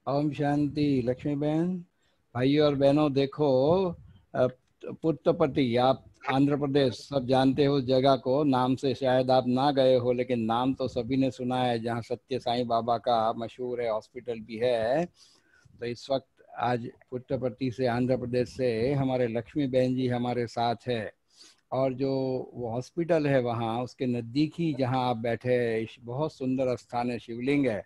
ओम शांति। लक्ष्मी बहन, भाइयों और बहनों, देखो पुट्टपट्टी, आप आंध्र प्रदेश सब जानते हो जगह को, नाम से शायद आप ना गए हो, लेकिन नाम तो सभी ने सुना है, जहाँ सत्य साईं बाबा का मशहूर है, हॉस्पिटल भी है। तो इस वक्त आज पुट्टपट्टी से, आंध्र प्रदेश से हमारे लक्ष्मी बहन जी हमारे साथ है। और जो वो हॉस्पिटल है वहाँ उसके नज़दीक ही जहाँ आप बैठे हैं, बहुत सुंदर स्थान है, शिवलिंग है।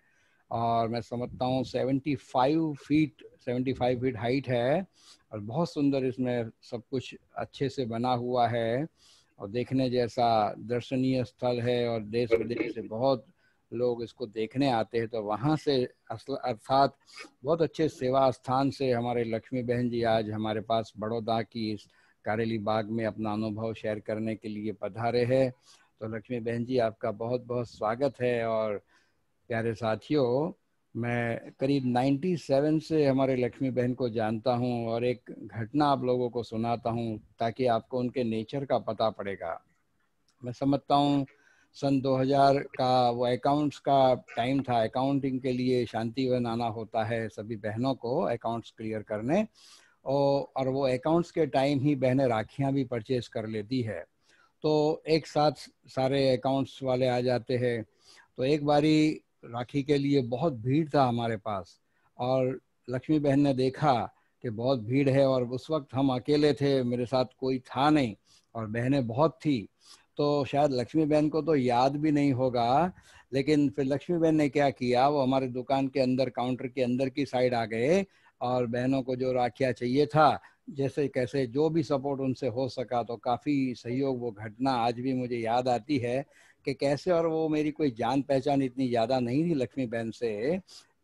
और मैं समझता हूँ 75 फीट हाइट है, और बहुत सुंदर इसमें सब कुछ अच्छे से बना हुआ है, और देखने जैसा दर्शनीय स्थल है, और देश विदेश से बहुत लोग इसको देखने आते हैं। तो वहाँ से अर्थात बहुत अच्छे सेवा स्थान से हमारे लक्ष्मी बहन जी आज हमारे पास बड़ौदा की इस कारेली बाग में अपना अनुभव शेयर करने के लिए पधारे हैं। तो लक्ष्मी बहन जी, आपका बहुत बहुत स्वागत है। और प्यारे साथियों, मैं करीब 97 से हमारे लक्ष्मी बहन को जानता हूं, और एक घटना आप लोगों को सुनाता हूं ताकि आपको उनके नेचर का पता पड़ेगा। मैं समझता हूँ सन 2000 का वो अकाउंट्स का टाइम था। अकाउंटिंग के लिए शांतिवन आना होता है सभी बहनों को अकाउंट्स क्लियर करने, और वो अकाउंट्स के टाइम ही बहनें राखियाँ भी परचेज कर लेती है। तो एक साथ सारे अकाउंट्स वाले आ जाते हैं। तो एक बारी राखी के लिए बहुत भीड़ था हमारे पास, और लक्ष्मी बहन ने देखा कि बहुत भीड़ है, और उस वक्त हम अकेले थे, मेरे साथ कोई था नहीं, और बहनें बहुत थी। तो शायद लक्ष्मी बहन को तो याद भी नहीं होगा, लेकिन फिर लक्ष्मी बहन ने क्या किया, वो हमारे दुकान के अंदर, काउंटर के अंदर की साइड आ गए, और बहनों को जो राखियाँ चाहिए था, जैसे कैसे जो भी सपोर्ट उनसे हो सका, तो काफ़ी सहयोग। वो घटना आज भी मुझे याद आती है कि कैसे, और वो मेरी कोई जान पहचान इतनी ज़्यादा नहीं थी लक्ष्मी बहन से,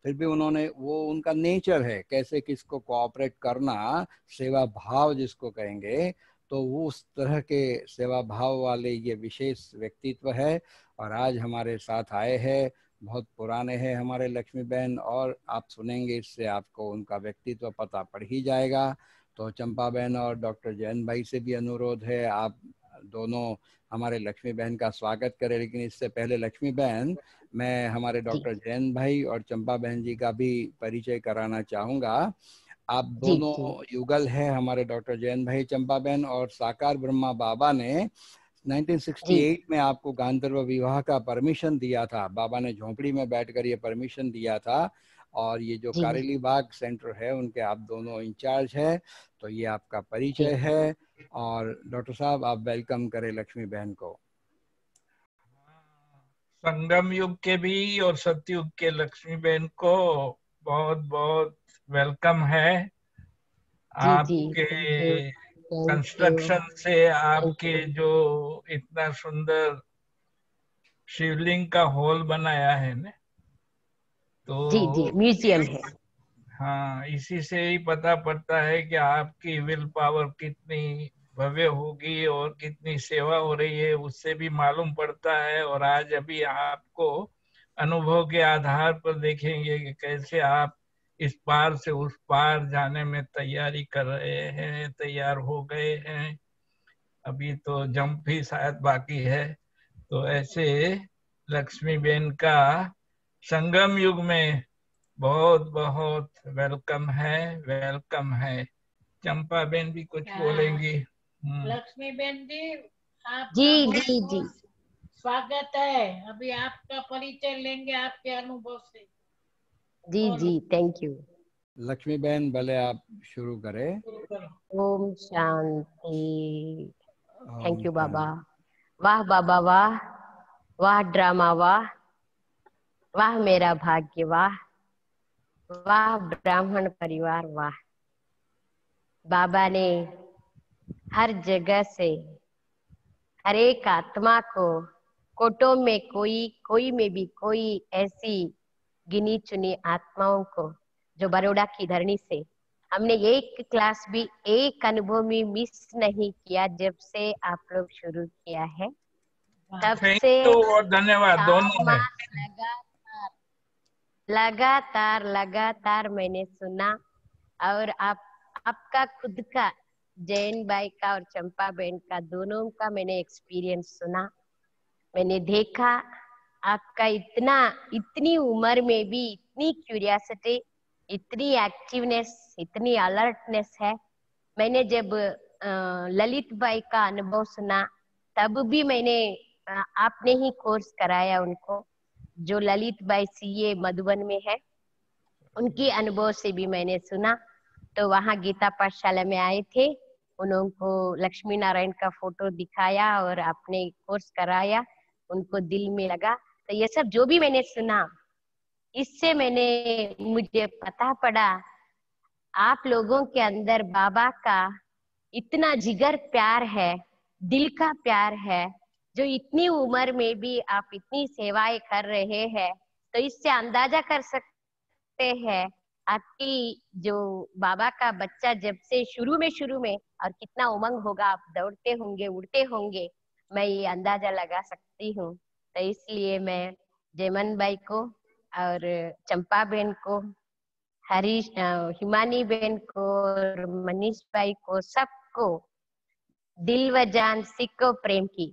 फिर भी उन्होंने, वो उनका नेचर है कैसे किसको कोऑपरेट करना, सेवा भाव जिसको कहेंगे, तो वो उस तरह के सेवा भाव वाले ये विशेष व्यक्तित्व है, और आज हमारे साथ आए हैं। बहुत पुराने हैं हमारे लक्ष्मी बहन, और आप सुनेंगे इससे आपको उनका व्यक्तित्व पता पड़ ही जाएगा। तो चंपा बहन और डॉक्टर जैन भाई से भी अनुरोध है, आप दोनों हमारे लक्ष्मी बहन का स्वागत करें। लेकिन इससे पहले लक्ष्मी बहन, मैं हमारे जी डॉक्टर जैन भाई और चंपा बहन जी का भी परिचय कराना चाहूँगा। आप जी दोनों जी युगल है, हमारे डॉक्टर जैन भाई, चंपा बहन, और साकार ब्रह्मा बाबा ने जी 1968 में आपको गांधर्व विवाह का परमिशन दिया था। बाबा ने झोंपड़ी में बैठकर ये परमिशन दिया था, और ये जो जी कारेली बाग सेंटर है उनके आप दोनों इंचार्ज है। तो ये आपका जी परिचय है, और डॉक्टर साहब आप वेलकम करें लक्ष्मी बहन को। संगम युग के भी और सतयुग के लक्ष्मी बहन को बहुत बहुत वेलकम है। जी जी आपके थैंक यू कंस्ट्रक्शन से थैंक आपके यू जो इतना सुंदर शिवलिंग का हॉल बनाया है ना, जी जी तो म्यूजियम है। हाँ, इसी से ही पता पड़ता है कि आपकी विल पावर कितनी भव्य होगी और कितनी सेवा हो रही है, उससे भी मालूम पड़ता है। और आज अभी आपको अनुभव के आधार पर देखेंगे कि कैसे आप इस पार से उस पार जाने में तैयारी कर रहे हैं, तैयार हो गए हैं। अभी तो जंप भी शायद बाकी है। तो ऐसे लक्ष्मी बेन का संगम युग में बहुत बहुत वेलकम है, वेलकम है। चंपा बेन भी कुछ बोलेंगी। लक्ष्मी बेन जी, जी आपका बहुत जी जी बहुत स्वागत है। अभी आपका परिचय लेंगे आपके अनुभव से। जी बोलो, जी थैंक यू। लक्ष्मी बहन, भले आप शुरू करें। शुरू करो। ओम शांति। ओम थैंक यू बाबा। शांति। वाह बाबा वाह, वाह ड्रामा वाह, वाह मेरा भाग्य वाह, वाह ब्राह्मण परिवार वाह। बाबा ने हर जगह से हर एक आत्मा को, कोटों में कोई, कोई में भी कोई, ऐसी गिनी चुनी आत्माओं को जो बड़ौदा की धरनी से, हमने एक क्लास भी, एक अनुभव में मिस नहीं किया जब से आप लोग शुरू किया है। तब थैंक से यू और धन्यवाद 4 दोनों में। मास लगातार लगातार लगातार मैंने सुना। और आप, आपका खुद का, जैन भाई का और चंपा बहन का, दोनों का मैंने एक्सपीरियंस सुना। मैंने देखा आपका इतना, इतनी उम्र में भी इतनी क्यूरियोसिटी, इतनी एक्टिवनेस, इतनी अलर्टनेस है। मैंने जब ललित बाई का अनुभव सुना तब भी मैंने आपने ही कोर्स कराया उनको, जो ललित बाई सीए मधुबन में है, उनके अनुभव से भी मैंने सुना। तो वहाँ गीता पाठशाला में आए थे, उनको लक्ष्मी नारायण का फोटो दिखाया और आपने कोर्स कराया, उनको दिल में लगा। तो ये सब जो भी मैंने सुना, इससे मुझे पता पड़ा आप लोगों के अंदर बाबा का इतना जिगर प्यार है, दिल का प्यार है, जो इतनी उम्र में भी आप इतनी सेवाएं कर रहे हैं। तो इससे अंदाजा कर सकते हैं आपकी जो बाबा का बच्चा जब से शुरू में और कितना उमंग होगा, आप दौड़ते होंगे, उड़ते होंगे, मैं ये अंदाजा लगा सकती हूँ। तो इसलिए मैं जयमन बाई को और चंपा बहन को, हरीश हिमानी बहन को और मनीष भाई को, सबको दिल व जान सिक्को प्रेम की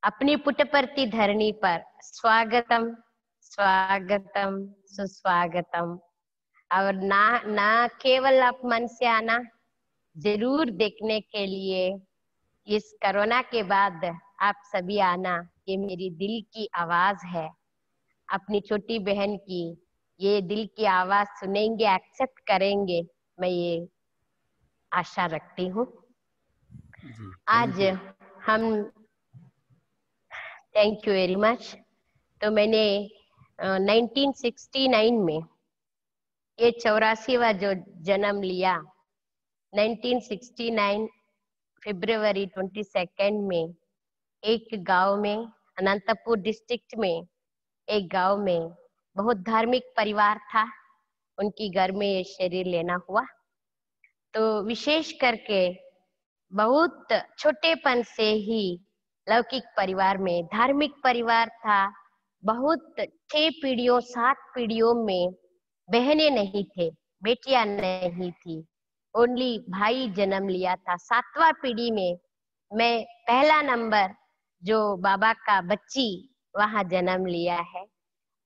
अपनी पुटपर्ती धरनी पर स्वागतम स्वागतम सुस्वागतम। और ना केवल आप मन से आना, जरूर देखने के लिए इस कोरोना के बाद आप सभी आना। ये मेरी दिल की आवाज है, अपनी छोटी बहन की ये दिल की आवाज सुनेंगे, एक्सेप्ट करेंगे, मैं ये आशा रखती हूँ। आज हम थैंक यू वेरी मच। तो मैंने 1969 में ये 84वां जो जन्म लिया, 1969 फरवरी 22 में एक गांव में, अनंतपुर डिस्ट्रिक्ट में एक गांव में बहुत धार्मिक परिवार था, उनकी घर में ये शरीर लेना हुआ। तो विशेष करके बहुत छोटेपन से ही लौकिक परिवार में धार्मिक परिवार था। बहुत 6 पीढ़ियों 7 पीढ़ियों में बहनें नहीं थे, बेटियां नहीं थी, ओनली भाई जन्म लिया था। 7वां पीढ़ी में मैं पहला नंबर जो बाबा का बच्ची वहां जन्म लिया है।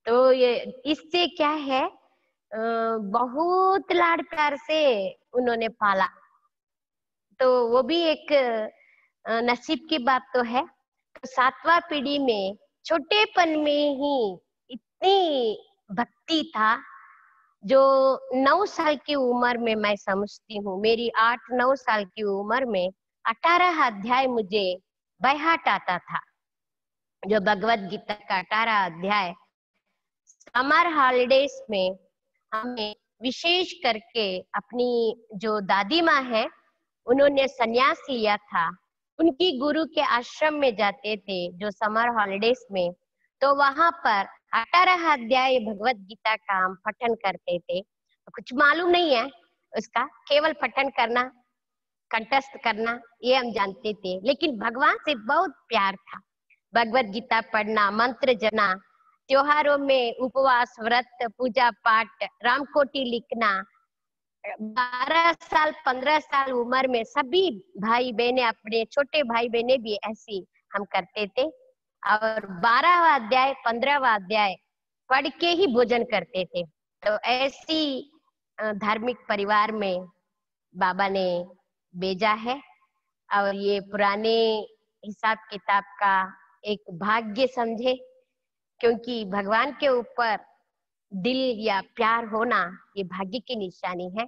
तो ये इससे क्या है, बहुत लाड़ प्यार से उन्होंने पाला। तो वो भी एक नसीब की बात तो है। तो 7वां पीढ़ी में छोटेपन में ही इतनी भक्ति था, जो 9 साल की उम्र में मैं समझती हूँ, मेरी 8-9 साल की उम्र में 18 अध्याय मुझे बायहार्ट आता था। जो भगवत गीता का 18 अध्याय समर हॉलिडेज में हमें विशेष करके अपनी जो दादी माँ है, उन्होंने संन्यास लिया था, उनकी गुरु के आश्रम में जाते थे जो समर हॉलिडेज में। तो वहां पर 18 अध्याय भगवत गीता का हम पठन करते थे। कुछ मालूम नहीं है उसका, केवल पठन करना, कंठस्थ करना, ये हम जानते थे, लेकिन भगवान से बहुत प्यार था। भगवत गीता पढ़ना, मंत्र जना, त्योहारों में उपवास, व्रत, पूजा पाठ, रामकोटी लिखना। 12 साल 15 साल उम्र में सभी भाई बहने, अपने छोटे भाई बहने भी ऐसी हम करते थे। और 12वां अध्याय 15वां अध्याय पढ़ के ही भोजन करते थे। तो ऐसी धार्मिक परिवार में बाबा ने भेजा है। और ये पुराने हिसाब किताब का एक भाग्य समझे, क्योंकि भगवान के ऊपर दिल या प्यार होना ये भाग्य की निशानी है।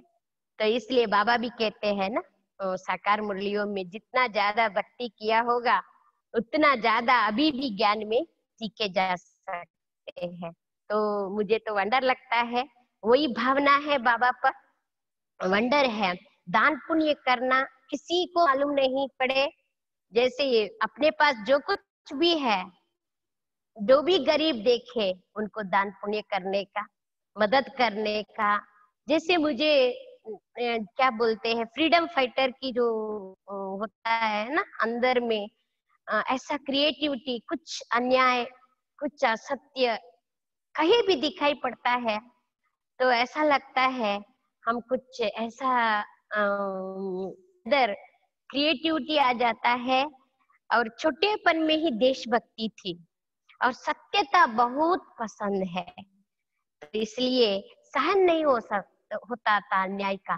तो इसलिए बाबा भी कहते हैं ना, तो साकार मुरलियों में जितना ज्यादा भक्ति किया होगा उतना ज्यादा अभी भी ज्ञान में सीखे जा सकते हैं। तो मुझे तो वंडर लगता है, वही भावना है बाबा पर, वंडर है। दान पुण्य करना किसी को मालूम नहीं पड़े, जैसे ये अपने पास जो कुछ भी है, जो भी गरीब देखे उनको दान पुण्य करने का, मदद करने का। जैसे मुझे क्या बोलते हैं, फ्रीडम फाइटर की जो होता है ना अंदर में, ऐसा क्रिएटिविटी, कुछ अन्याय, कुछ असत्य कहीं भी दिखाई पड़ता है तो ऐसा लगता है हम कुछ ऐसा अंदर क्रिएटिविटी आ जाता है। और छोटेपन में ही देशभक्ति थी और सत्यता बहुत पसंद है, तो इसलिए सहन नहीं होता था अन्याय का।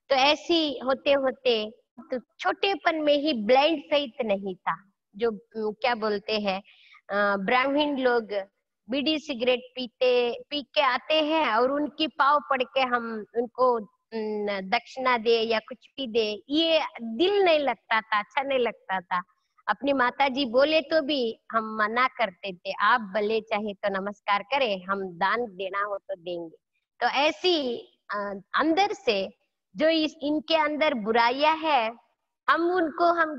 तो ऐसी होते होते तो छोटेपन में ही ब्लाइंड फेथ नहीं था। जो क्या बोलते हैं, ब्राह्मण लोग बीड़ी सिगरेट पी के आते हैं और उनकी पाव पड़ के हम उनको दक्षिणा दे या कुछ भी दे, ये दिल नहीं लगता था, अच्छा नहीं लगता था। अपनी माताजी बोले तो भी हम मना करते थे, आप भले चाहे तो नमस्कार करें, हम दान देना हो तो देंगे। तो ऐसी अंदर से जो इनके अंदर बुराइयां है, हम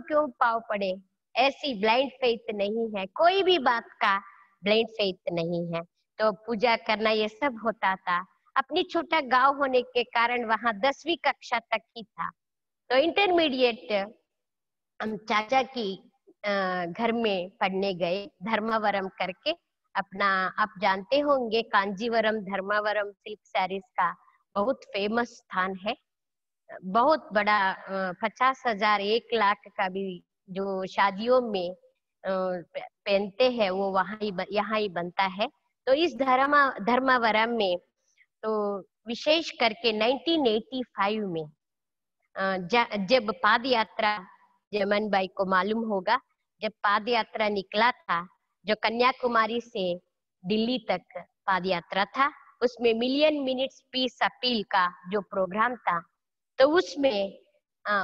क्यों पाव पड़े, ऐसी ब्लाइंड फेथ नहीं है, कोई भी बात का ब्लाइंड फेथ नहीं है। तो पूजा करना ये सब होता था। अपनी छोटा गांव होने के कारण वहां 10वीं कक्षा तक ही था। तो इंटरमीडिएट हम चाचा की घर में पढ़ने गए, धर्मावरम करके। अपना आप जानते होंगे कांजीवरम धर्मावरम सिल्क साड़ीज का बहुत फेमस स्थान है। बहुत बड़ा 50,000 1,00,000 का भी जो शादियों में पहनते हैं वो यहाँ ही बनता है। तो इस धर्मावरम में तो विशेष करके 1985 में जब पाद यात्रा, जमन भाई को मालूम होगा, जब पाद यात्रा निकला था, जो कन्याकुमारी से दिल्ली तक पाद यात्रा था, उसमें मिलियन मिनट्स पीस अपील का जो प्रोग्राम था, तो उसमें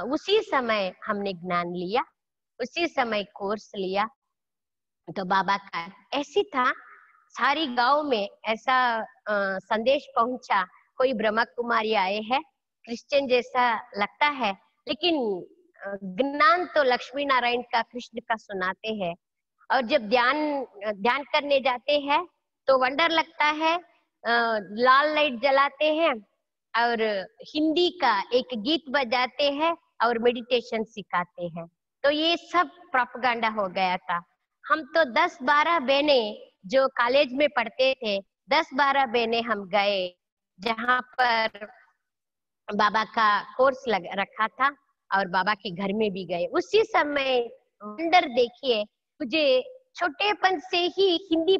उसी समय हमने ज्ञान लिया, उसी समय कोर्स लिया। तो बाबा का ऐसी था, सारी गांव में ऐसा संदेश पहुंचा, कोई ब्रह्मा कुमारी आए हैं, क्रिश्चियन जैसा लगता है, लेकिन ज्ञान तो लक्ष्मी नारायण का, कृष्ण का सुनाते हैं। और जब ध्यान करने जाते हैं तो वंडर लगता है, लाल लाइट जलाते हैं और हिंदी का एक गीत बजाते हैं और मेडिटेशन सिखाते हैं। तो ये सब प्रोपेगेंडा हो गया था। हम तो 10-12 बहने जो कॉलेज में पढ़ते थे, 10-12 बहने हम गए जहाँ पर बाबा का कोर्स रखा था और बाबा के घर में भी गए। उसी समय वंडर देखिए, मुझे छोटेपन से ही हिंदी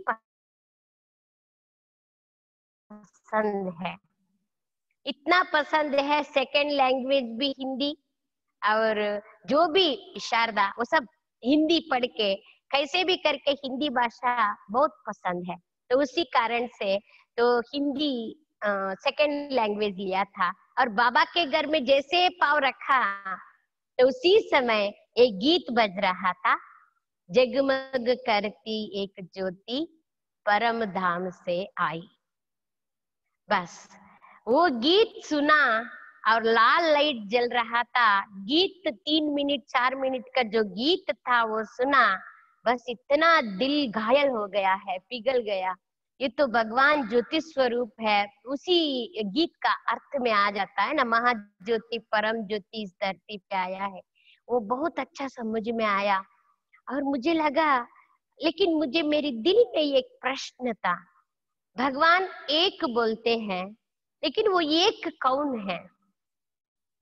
पसंद है, इतना पसंद है, सेकंड लैंग्वेज भी हिंदी, और जो भी शारदा वो सब हिंदी पढ़ के कैसे भी करके हिंदी भाषा बहुत पसंद है। तो उसी कारण से तो हिंदी सेकंड लैंग्वेज लिया था। और बाबा के घर में जैसे पाँव रखा तो उसी समय एक गीत बज रहा था, जगमग करती एक ज्योति परम धाम से आई। बस वो गीत सुना और लाल लाइट जल रहा था। गीत 3 मिनट 4 मिनट का जो गीत था वो सुना, बस इतना दिल घायल हो गया है, पिघल गया। ये तो भगवान ज्योति स्वरूप है, उसी गीत का अर्थ में आ जाता है ना, महाज्योति परम ज्योति इस धरती पे आया है। वो बहुत अच्छा समझ में आया और मुझे लगा, लेकिन मुझे मेरे दिल में एक प्रश्न था, भगवान एक बोलते हैं लेकिन वो एक कौन है?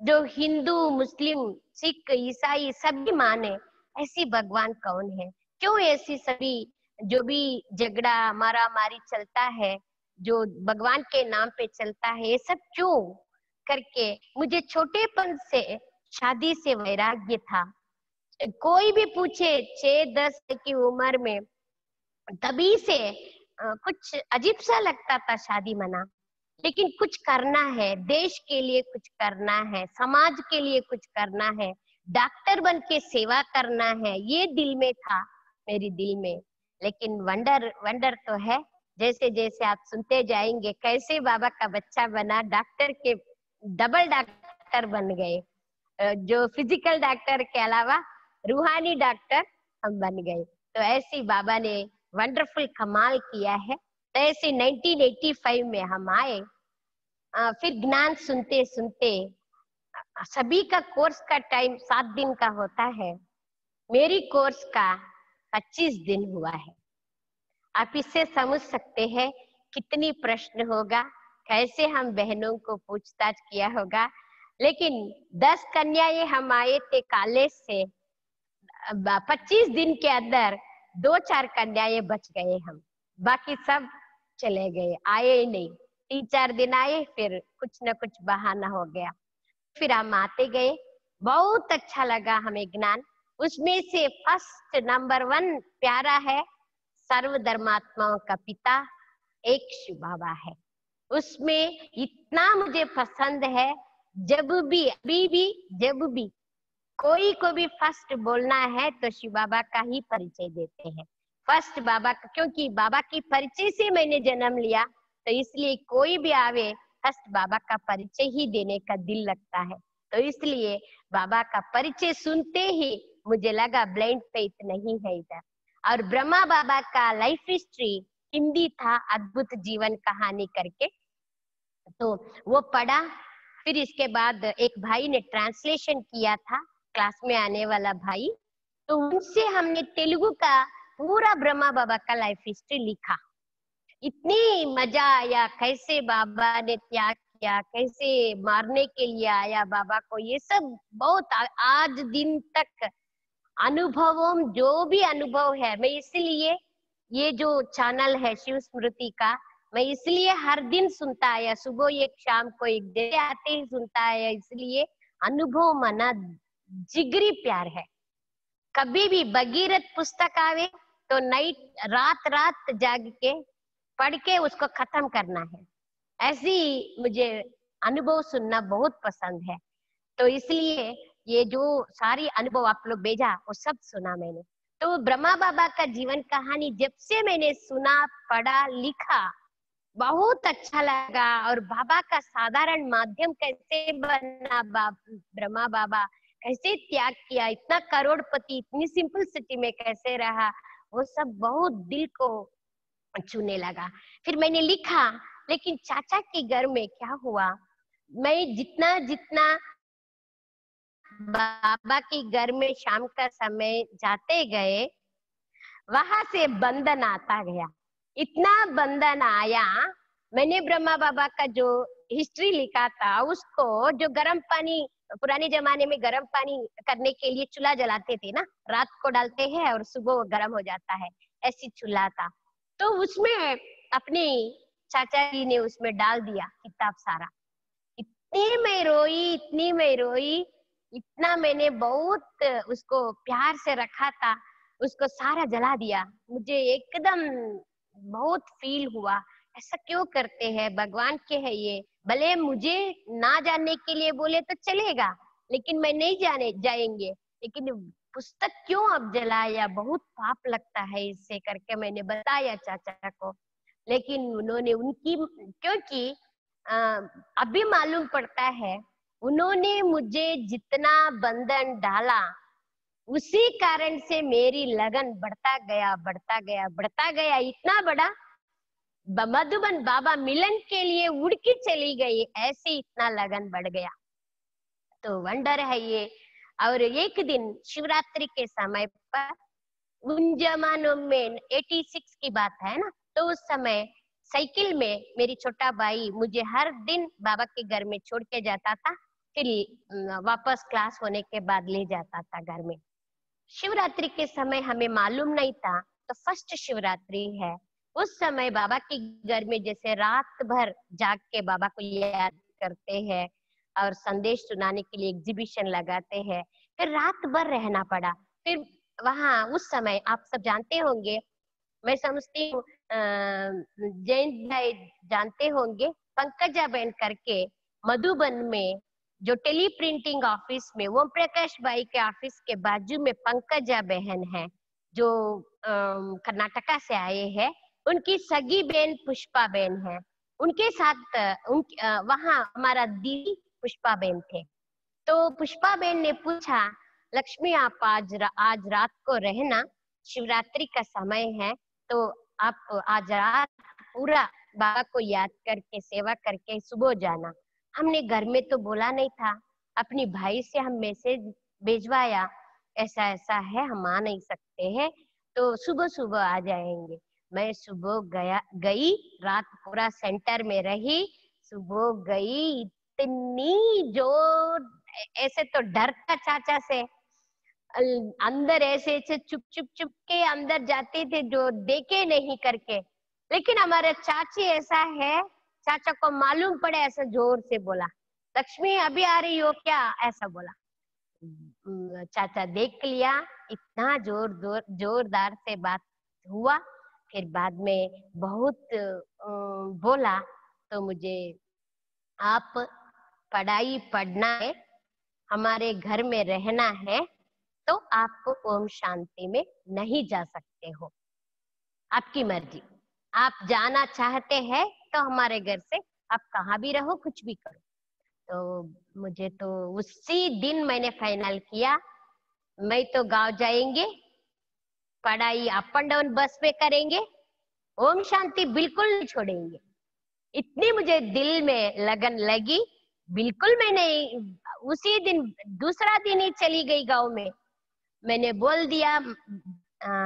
जो हिंदू मुस्लिम सिख ईसाई सभी माने, ऐसी भगवान कौन है? क्यों ऐसी सभी जो भी झगड़ा मारा मारी चलता है, जो भगवान के नाम पे चलता है, ये सब क्यों करके मुझे छोटेपन से शादी से वैराग्य था। कोई भी पूछे 6-10 की उम्र में, तभी से कुछ अजीब सा लगता था शादी मना, लेकिन कुछ करना है, देश के लिए कुछ करना है, समाज के लिए कुछ करना है, डॉक्टर बन के सेवा करना है, ये दिल में था, मेरे दिल में। लेकिन वंडर तो है, जैसे जैसे आप सुनते जाएंगे कैसे बाबा का बच्चा बना, डॉक्टर के डबल डॉक्टर बन गए, जो फिजिकल डॉक्टर के अलावा रूहानी डॉक्टर हम बन गए। तो ऐसी बाबा ने वंडरफुल कमाल किया है। तो ऐसे 1985 में हम आए। फिर ज्ञान सुनते सुनते, सभी का कोर्स का टाइम 7 दिन का होता है, मेरी कोर्स का 25 दिन हुआ है। आप इससे समझ सकते हैं कितनी प्रश्न होगा, कैसे हम बहनों को पूछताछ किया होगा। लेकिन 10 कन्याएं हम आए थे कॉलेज से, 25 दिन के अंदर 2-4 कन्याएं बच गए हम, बाकी सब चले गए, आए ही नहीं। 3-4 दिन आए, फिर कुछ न कुछ बहाना हो गया। फिर हम आते गए, बहुत अच्छा लगा हमें ज्ञान। उसमें से फर्स्ट नंबर 1 प्यारा है, सर्वधर्मात्माओं का पिता एक शिव बाबा है। उसमें इतना मुझे पसंद है, जब भी अभी भी जब भी कोई को भी फर्स्ट बोलना है तो शिव बाबा का ही परिचय देते हैं। फर्स्ट बाबा का, क्योंकि बाबा की परिचय से मैंने जन्म लिया, तो इसलिए कोई भी आवे फर्स्ट बाबा का परिचय ही देने का दिल लगता है। तो इसलिए बाबा का परिचय सुनते ही मुझे लगा ब्लाइंड फेथ नहीं है इधर। और ब्रह्मा बाबा का लाइफ हिस्ट्री हिंदी था, अद्भुत जीवन कहानी करके, तो वो पढ़ा। फिर इसके बाद एक भाई ने ट्रांसलेशन किया था, क्लास में आने वाला भाई, तो उनसे हमने तेलुगु का पूरा ब्रह्मा बाबा का लाइफ हिस्ट्री लिखा। इतनी मजा आया, कैसे बाबा ने त्याग किया, कैसे मारने के लिए आया बाबा को, ये सब बहुत आज दिन तक अनुभवों, जो भी अनुभव है, मैं इसलिए ये जो चैनल है शिव स्मृति का, मैं इसलिए हर दिन सुनता आया, सुबह एक शाम को एक दिन आते ही सुनता आया, इसलिए अनुभव मना जिगरी प्यार है। कभी भी भगीरथ पुस्तक आवे तो रात रात जाग के पढ़ के उसको खत्म करना है। ऐसी मुझे अनुभव सुनना बहुत पसंद है, तो इसलिए ये जो सारी अनुभव आप लोग भेजा वो सब सुना मैंने। तो ब्रह्मा बाबा का जीवन कहानी जब से मैंने सुना, पढ़ा, लिखा, बहुत अच्छा लगा। और बाबा का साधारण माध्यम कैसे बना, ब्रह्मा बाबा कैसे त्याग किया, इतना करोड़पति इतनी सिंपल सिटी में कैसे रहा, वो सब बहुत दिल को छूने लगा। फिर मैंने लिखा, लेकिन चाचा के घर में क्या हुआ, मैं जितना जितना बाबा के घर में शाम का समय जाते गए, वहां से बंधन आता गया, इतना बंधन आया। मैंने ब्रह्मा बाबा का जो हिस्ट्री लिखा था, उसको जो गर्म पानी, पुराने जमाने में गर्म पानी करने के लिए चूल्हा जलाते थे ना, रात को डालते हैं और सुबह वो गर्म हो जाता है, ऐसी चूल्हा था। तो उसमें अपने चाचा जी ने उसमें डाल दिया किताब सारा। इतनी मैं रोई, इतनी मैं रोई, इतना मैंने बहुत उसको प्यार से रखा था, उसको सारा जला दिया। मुझे एकदम बहुत फील हुआ, ऐसा क्यों करते हैं, भगवान के है ये, भले मुझे ना जानने के लिए बोले तो चलेगा, लेकिन मैं नहीं जाने जाएंगे, लेकिन पुस्तक क्यों अब जलाया, बहुत पाप लगता है इससे करके मैंने बताया चाचा को। लेकिन उन्होंने उनकी, क्योंकि अभी मालूम पड़ता है उन्होंने मुझे जितना बंधन डाला, उसी कारण से मेरी लगन बढ़ता गया, बढ़ता गया, बढ़ता गया, इतना बड़ा मधुबन बाबा मिलन के लिए उड़ के चली गई, ऐसे इतना लगन बढ़ गया। तो वंडर है ये। और एक दिन शिवरात्रि के समय पर, उन जमानों में 86 की बात है ना, तो उस समय साइकिल में मेरी छोटा भाई मुझे हर दिन बाबा के घर में छोड़ के जाता था, फिर वापस क्लास होने के बाद ले जाता था घर में। शिवरात्रि के समय हमें मालूम नहीं था, तो फर्स्ट शिवरात्रि है, उस समय बाबा के घर में जैसे रात भर जाग के बाबा को याद करते हैं और संदेश सुनाने के लिए एग्जीबिशन लगाते हैं, फिर रात भर रहना पड़ा। फिर वहाँ उस समय आप सब जानते होंगे, मैं समझती हूँ जयंत भाई जानते होंगे, पंकजा बहन करके मधुबन में जो टेली प्रिंटिंग ऑफिस में ओम प्रकाश भाई के ऑफिस के बाजू में पंकजा बहन है, जो कर्नाटका से आए हैं, उनकी सगी बहन पुष्पा बहन है, उनके साथ वहाँ हमारा दीदी पुष्पा बहन थे। तो पुष्पा बहन ने पूछा, लक्ष्मी आप आज रात को रहना, शिवरात्रि का समय है, तो आप आज रात पूरा बाबा को याद करके सेवा करके सुबह जाना। हमने घर में तो बोला नहीं था, अपनी भाई से हम मैसेज भेजवाया, ऐसा ऐसा है, हम आ नहीं सकते हैं, तो सुबह सुबह आ जाएंगे। मैं सुबह गई, रात पूरा सेंटर में रही, सुबह गई, इतनी जोर, ऐसे तो डरता चाचा से, अंदर ऐसे चुप चुप चुप के अंदर जाते थे, जो देखे नहीं करके। लेकिन हमारे चाची ऐसा है, चाचा को मालूम पड़े, ऐसा जोर से बोला, लक्ष्मी अभी आ रही हो क्या, ऐसा बोला। चाचा देख लिया, इतना जोरदार से बात हुआ। फिर बाद में बहुत बोला, तो मुझे आप पढ़ाई पढ़ना है, हमारे घर में रहना है, तो आपको ओम शांति में नहीं जा सकते हो, आपकी मर्जी, आप जाना चाहते हैं तो हमारे घर से आप कहाँ भी रहो, कुछ भी करो। तो मुझे तो उसी दिन मैंने फाइनल किया, मैं तो गांव जाएंगे, पढ़ाई अप एंड डाउन बस में करेंगे, ओम शांति बिल्कुल नहीं छोड़ेंगे। इतनी मुझे दिल में लगन लगी, बिल्कुल मैंने उसी दिन, दूसरा दिन ही चली गई गांव में। मैंने बोल दिया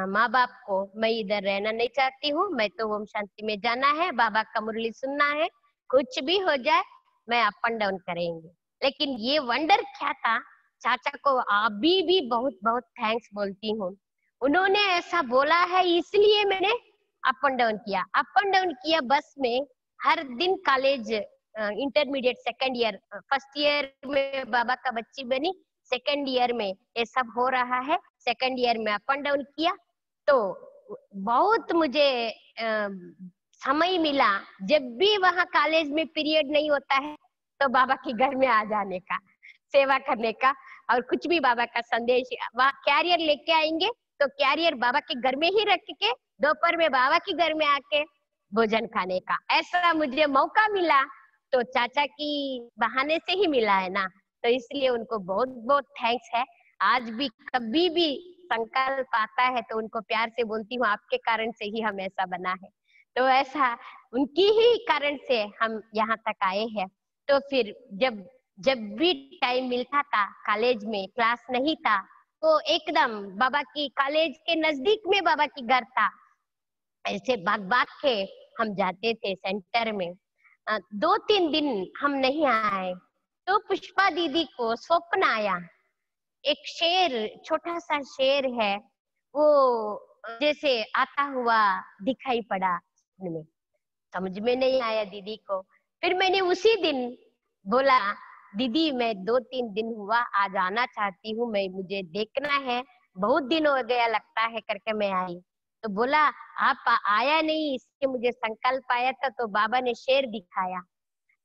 माँ बाप को, मैं इधर रहना नहीं चाहती हूँ, मैं तो ओम शांति में जाना है, बाबा का मुरली सुनना है, कुछ भी हो जाए मैं अप एंड डाउन करेंगे। लेकिन ये वंडर क्या था, चाचा को अभी भी बहुत बहुत थैंक्स बोलती हूँ, उन्होंने ऐसा बोला है इसलिए मैंने अप एंड डाउन किया। अप एंड डाउन किया बस में, हर दिन college, intermediate second year, first year में बाबा का बच्ची बनी, सेकंड ईयर में ये सब हो रहा है, सेकंड ईयर में अप एंड डाउन किया। तो बहुत मुझे समय मिला, जब भी वहाँ कॉलेज में पीरियड नहीं होता है तो बाबा के घर में आ जाने का, सेवा करने का, और कुछ भी बाबा का संदेश, वहाँ कैरियर लेके आएंगे तो कैरियर बाबा के घर में ही रख के दोपहर में बाबा के घर में आके भोजन खाने का, ऐसा मुझे मौका मिला। तो चाचा की बहाने से ही मिला है ना, तो इसलिए उनको बहुत बहुत थैंक्स है। आज भी कभी भी संकल्प आता है तो उनको प्यार से बोलती हूँ, आपके कारण से ही हम ऐसा बना है। तो ऐसा उनकी ही कारण से हम यहाँ तक आए हैं। तो फिर जब भी टाइम मिलता था, कॉलेज में क्लास नहीं था, तो एकदम बाबा की कॉलेज के नजदीक में बाबा की घर था, ऐसे भाग के हम जाते थे सेंटर में। 2-3 दिन हम नहीं आए तो पुष्पा दीदी को स्वप्न आया, एक शेर, छोटा सा शेर है, वो जैसे आता हुआ दिखाई पड़ा सपने में, समझ में नहीं आया दीदी को। फिर मैंने उसी दिन बोला, दीदी मैं 2-3 दिन हुआ आज आना चाहती हूँ, मैं मुझे देखना है, बहुत दिन हो गया लगता है करके मैं आई। तो बोला आप आया नहीं, इसके मुझे संकल्प आया था, तो बाबा ने शेर दिखाया।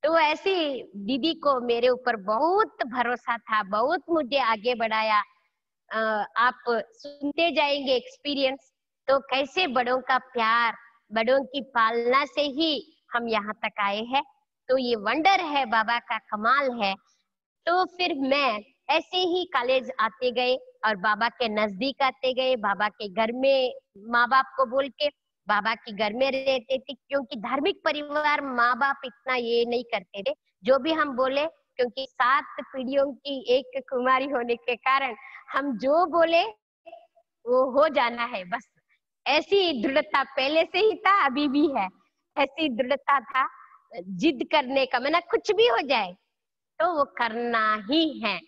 तो ऐसी दीदी को मेरे ऊपर बहुत भरोसा था, बहुत मुझे आगे बढ़ाया। आप सुनते जाएंगे एक्सपीरियंस, तो कैसे बड़ों का प्यार, बड़ों की पालना से ही हम यहाँ तक आए हैं। तो ये वंडर है, बाबा का कमाल है। तो फिर मैं ऐसे ही कॉलेज आते गए और बाबा के नजदीक आते गए, बाबा के घर में माँ बाप को बोल के बाबा के घर में रहते थे, क्योंकि धार्मिक परिवार माँ बाप इतना ये नहीं करते थे, जो भी हम बोले, क्योंकि 7 पीढ़ियों की एक कुमारी होने के कारण हम जो बोले वो हो जाना है बस। ऐसी दृढ़ता पहले से ही था, अभी भी है, ऐसी दृढ़ता था, जिद करने का, मैंने कुछ भी हो जाए तो वो करना ही है,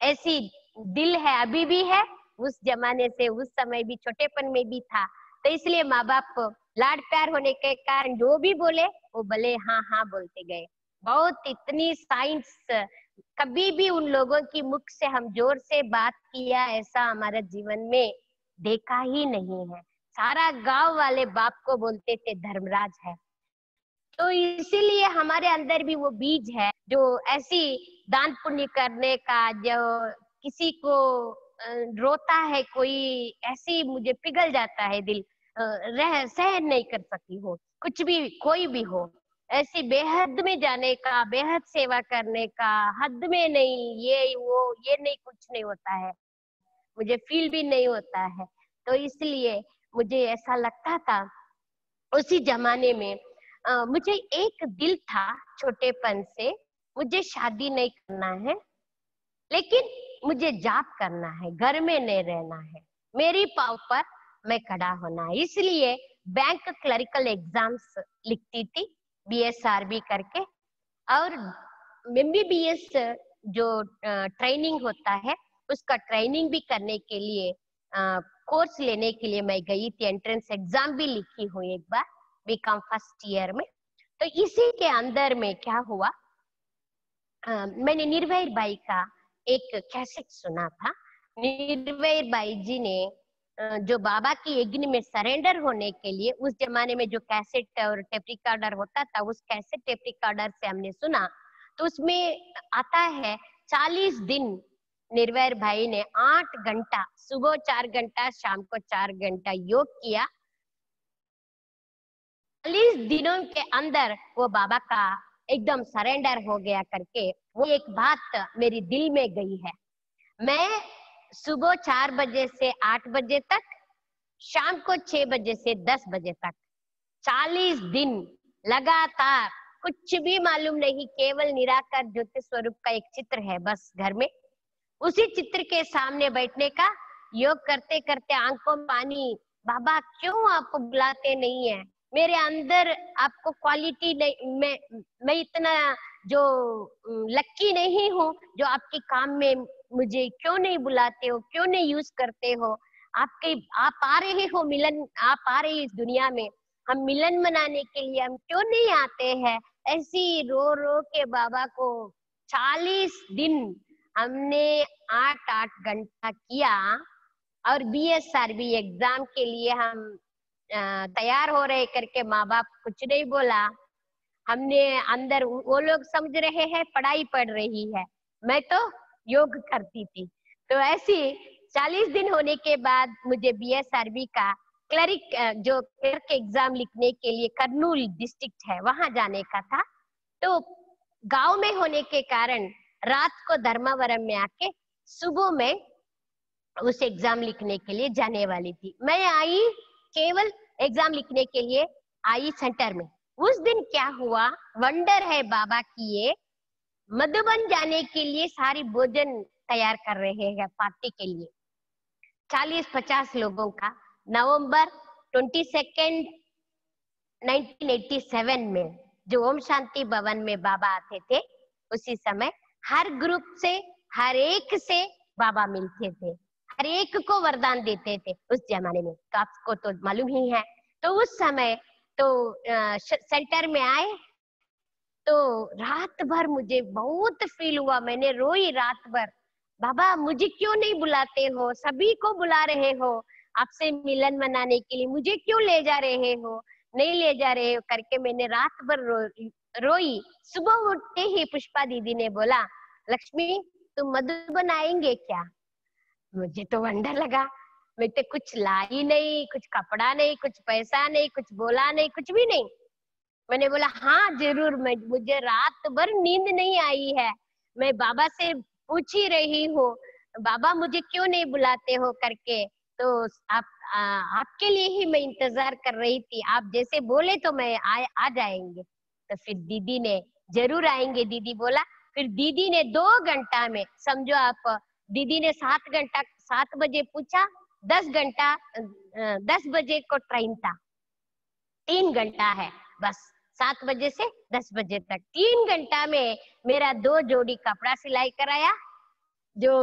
ऐसी दिल है, अभी भी है, उस जमाने से, उस समय भी, छोटेपन में भी था। तो इसलिए माँ बाप को लाड प्यार होने के कारण जो भी बोले वो भले हाँ हाँ बोलते गए। बहुत इतनी साइंस, कभी भी उन लोगों की मुख से हम जोर से बात किया ऐसा हमारे जीवन में देखा ही नहीं है। सारा गांव वाले बाप को बोलते थे धर्मराज है। तो इसीलिए हमारे अंदर भी वो बीज है, जो ऐसी दान पुण्य करने का, जो किसी को रोता है कोई, ऐसी मुझे पिघल जाता है दिल, सहन नहीं कर सकती हो, कुछ भी कोई भी हो, ऐसी बेहद में जाने का, बेहद सेवा करने का, हद में नहीं, ये वो ये नहीं, कुछ नहीं होता है, मुझे फील भी नहीं होता है। तो इसलिए मुझे ऐसा लगता था उसी जमाने में, मुझे एक दिल था छोटेपन से, मुझे शादी नहीं करना है, लेकिन मुझे जॉब करना है, घर में नहीं रहना है, मेरी पाँव पर मैं खड़ा होना है। इसलिए बैंक क्लरिकल एग्जाम्स लिखती थी, BSRB करके, और MBBS जो ट्रेनिंग होता है उसका ट्रेनिंग भी करने के लिए, कोर्स लेने के लिए मैं गई थी, एंट्रेंस एग्जाम भी लिखी हूँ एक बार, बीकॉम फर्स्ट ईयर में। तो तो इसी के अंदर में क्या हुआ, मैंने निर्भय बाई का एक कैसेट सुना था। निर्भय बाई जी ने जो बाबा की यज्ञ में सरेंडर होने के लिए, उस जमाने में जो कैसेट और टेप रिकॉर्डर होता था, उस कैसेट टेप रिकॉर्डर से हमने सुना, तो उसमें आता है 40 दिन निर्भय भाई ने 8 घंटा, सुबह 4 घंटा, शाम को 4 घंटा योग किया। 40 दिनों के अंदर वो बाबा का एकदम सरेंडर हो गया करके वो एक बात मेरी दिल में गई है। मैं सुबह 4 बजे से 8 बजे तक, शाम को 6 बजे से 10 बजे तक 40 दिन लगातार, कुछ भी मालूम नहीं, केवल निराकार ज्योति स्वरूप का एक चित्र है बस घर में, उसी चित्र के सामने बैठने का, योग करते करते आंखों में पानी, बाबा क्यों आपको बुलाते नहीं है, मेरे अंदर आपको क्वालिटी नहीं, मैं इतना जो लक्की नहीं हूँ जो आपके काम में मुझे क्यों नहीं बुलाते हो, क्यों नहीं यूज करते हो, आप आ रहे हो मिलन, आप आ रहे इस दुनिया में, हम मिलन मनाने के लिए हम क्यों नहीं आते हैं। ऐसी रो रो के बाबा को 40 दिन हमने 8-8 घंटा किया। और BSRB एग्जाम के लिए हम तैयार हो रहे करके माँ बाप कुछ नहीं बोला, हमने अंदर, वो लोग समझ रहे हैं पढ़ाई पढ़ रही है, मैं तो योग करती थी। तो ऐसी 40 दिन होने के बाद मुझे BSRB का क्लरिक, जो क्लर्क एग्जाम लिखने के लिए कर्नूल डिस्ट्रिक्ट है वहां जाने का था। तो गांव में होने के कारण रात को धर्मावरम में आके सुबह में उस एग्जाम लिखने के लिए जाने वाली थी। मैं आई केवल एग्जाम लिखने के लिए आई सेंटर में। उस दिन क्या हुआ, वंडर है बाबा की, ये मधुबन जाने के लिए सारी भोजन तैयार कर रहे हैं पार्टी के लिए, 40-50 लोगों का। नवंबर 22 1987 में जो ओम शांति भवन में बाबा आते थे, उसी समय हर ग्रुप से, हर एक से बाबा मिलते थे, हर एक को वरदान देते थे उस जमाने में, तो आपको तो मालूम ही है। तो उस समय तो सेंटर में आए तो रात भर मुझे बहुत फील हुआ, मैंने रोई रात भर, बाबा मुझे क्यों नहीं बुलाते हो, सभी को बुला रहे हो आपसे मिलन मनाने के लिए, मुझे क्यों ले जा रहे हो, नहीं ले जा रहे हो करके मैंने रात भर रोई। सुबह उठते ही पुष्पा दीदी ने बोला, लक्ष्मी तुम मधुबन आएंगे क्या? मुझे तो वंडर लगा, मैं तो कुछ लाई नहीं, कुछ कपड़ा नहीं, कुछ पैसा नहीं, कुछ बोला नहीं, कुछ भी नहीं। मैंने बोला हाँ जरूर, मुझे रात भर नींद नहीं आई है, मैं बाबा से पूछ ही रही हूँ बाबा मुझे क्यों नहीं बुलाते हो करके, तो आपके लिए ही मैं इंतजार कर रही थी, आप जैसे बोले तो मैं आ जाएंगे। तो फिर दीदी ने जरूर आएंगे दीदी बोला। फिर दीदी ने 2 घंटा में, समझो आप, दीदी ने 7 बजे पूछा, 10 बजे को ट्रेन था, 3 घंटा है बस, 7 बजे से 10 बजे तक 3 घंटा में मेरा 2 जोड़ी कपड़ा सिलाई कराया। जो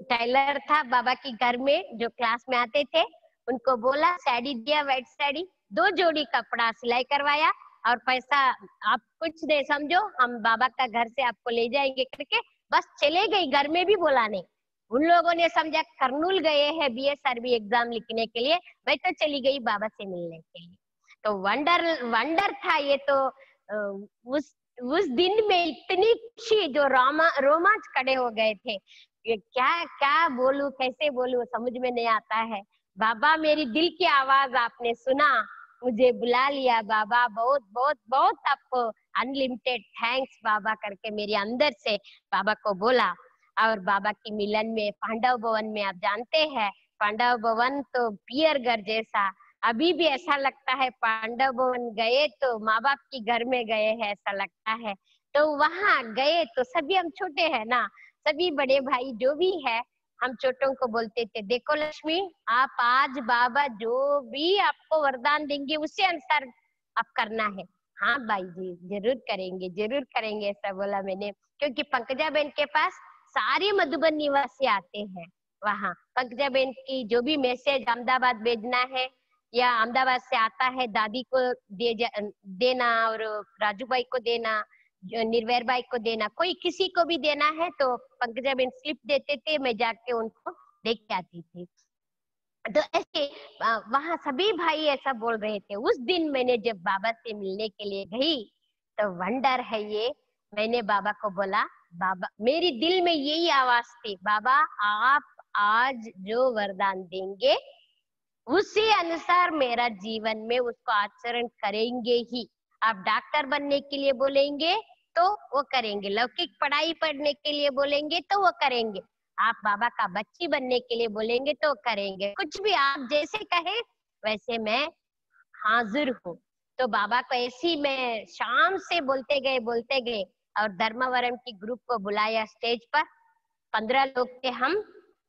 टेलर था बाबा की घर में जो क्लास में आते थे उनको बोला, साड़ी दिया, व्हाइट साड़ी, 2 जोड़ी कपड़ा सिलाई करवाया, और पैसा आप कुछ नहीं समझो, हम बाबा का घर से आपको ले जाएंगे करके बस चले गई, घर में भी बोला नहीं। उन लोगों ने समझा कर्नूल गए हैं BSRB एग्जाम लिखने के लिए, मैं तो चली गई बाबा से मिलने के लिए। तो वंडर था ये। तो उस दिन में इतनी खुशी, जो रोमांच खड़े हो गए थे, क्या बोलूं, कैसे बोलूं, समझ में नहीं आता है। बाबा मेरी दिल की आवाज आपने सुना, मुझे बुला लिया बाबा, बहुत बहुत बहुत आपको अनलिमिटेड थैंक्स बाबा करके मेरे अंदर से बाबा को बोला। और बाबा की मिलन में पांडव भवन में, आप जानते हैं पांडव भवन तो पियर घर जैसा, अभी भी ऐसा लगता है पांडव भवन गए तो माँ बाप की घर में गए हैं ऐसा लगता है। तो वहां गए तो सभी, हम छोटे हैं ना, सभी बड़े भाई जो भी है, हम छोटों को बोलते थे, देखो लक्ष्मी आप आज बाबा जो भी आपको वरदान देंगे उससे अनुसार आप करना है। हाँ भाई जी जरूर करेंगे ऐसा बोला मैंने, क्योंकि पंकजा बहन के पास सारे मधुबन निवासी आते हैं। वहाँ पंकजा बहन की जो भी मैसेज अहमदाबाद भेजना है या अहमदाबाद से आता है दादी को देना और राजू भाई को देना, निर्वैर भाई को देना, कोई किसी को भी देना है तो पंकजाबेन स्लिप देते थे, मैं जाके उनको दे के आती थी। तो ऐसे वहां सभी भाई ऐसा बोल रहे थे। उस दिन मैंने जब बाबा से मिलने के लिए गई तो वंडर है ये, मैंने बाबा को बोला, बाबा मेरी दिल में यही आवाज थी, बाबा आप आज जो वरदान देंगे उसी अनुसार मेरा जीवन में उसको आचरण करेंगे ही। आप डॉक्टर बनने के लिए बोलेंगे तो वो करेंगे, लौकिक पढ़ाई पढ़ने के लिए बोलेंगे तो वो करेंगे, आप बाबा का बच्ची बनने के लिए बोलेंगे तो करेंगे, कुछ भी आप जैसे कहे वैसे मैं हाजिर हूँ। तो बाबा को ऐसी मैं शाम से बोलते गए और धर्मवरम की ग्रुप को बुलाया स्टेज पर। 15 लोग थे हम,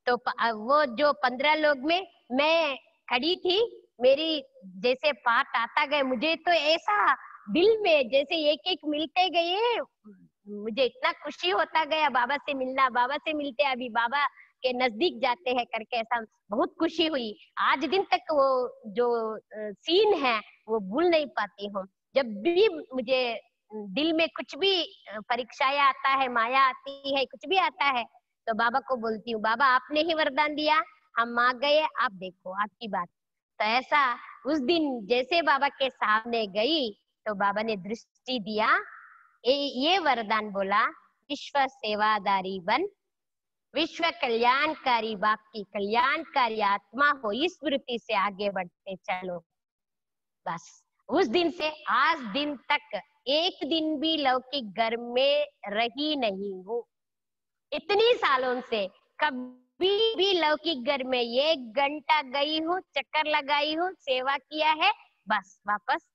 तो वो जो 15 लोग में मैं खड़ी थी, मेरी जैसे पाठ आता गए मुझे तो ऐसा दिल में जैसे एक एक मिलते गए, मुझे इतना खुशी होता गया बाबा से मिलना, बाबा से मिलते अभी बाबा के नजदीक जाते हैं करके, ऐसा बहुत खुशी हुई। आज दिन तक वो जो सीन है वो भूल नहीं पाती हूँ। जब भी मुझे दिल में कुछ भी परीक्षाएं आता है, माया आती है, कुछ भी आता है तो बाबा को बोलती हूँ, बाबा आपने ही वरदान दिया, हम मांग गए, आप देखो आपकी बात। तो ऐसा उस दिन जैसे बाबा के सामने गई तो बाबा ने दृष्टि दिया, ये वरदान बोला, विश्व सेवादारी बन, विश्व कल्याणकारी बाप की कल्याणकारी आत्मा हो, इस वृत्ति से आगे बढ़ते चलो। बस उस दिन से आज दिन तक एक दिन भी लौकिक घर में रही नहीं हूँ। इतनी सालों से कभी भी लौकिक घर में 1 घंटा गई हूँ, चक्कर लगाई हूँ, सेवा किया है, बस वापस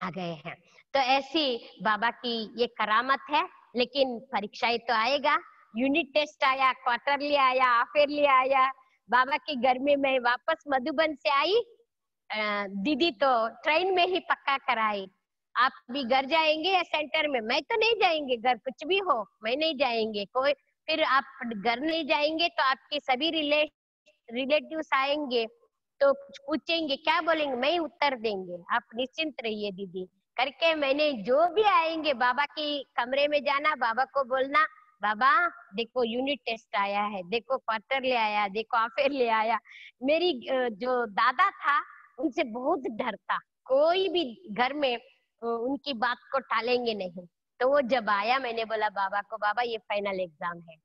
आ गए हैं। तो ऐसी बाबा की ये करामत है। लेकिन परीक्षाएं तो आएगा, यूनिट टेस्ट आया, क्वार्टरली आया, हाफेयरली आया। बाबा के घर में मैं वापस मधुबन से आई, दीदी तो ट्रेन में ही पक्का कराई, आप भी घर जाएंगे या सेंटर में? मैं तो नहीं जाएंगे घर, कुछ भी हो मैं नहीं जाएंगे। कोई फिर आप घर नहीं जाएंगे तो आपके सभी रिलेटिव्स आएंगे तो पूछेंगे, क्या बोलेंगे? मैं ही उत्तर देंगे, आप निश्चिंत रहिए दीदी करके। मैंने जो भी आएंगे बाबा की कमरे में जाना, बाबा को बोलना, बाबा देखो यूनिट टेस्ट आया है, देखो क्वार्टर ले आया, देखो हाफेयर ले आया। मेरी जो दादा था उनसे बहुत डरता, कोई भी घर में उनकी बात को टालेंगे नहीं। तो वो जब आया मैंने बोला बाबा को, बाबा ये फाइनल एग्जाम है,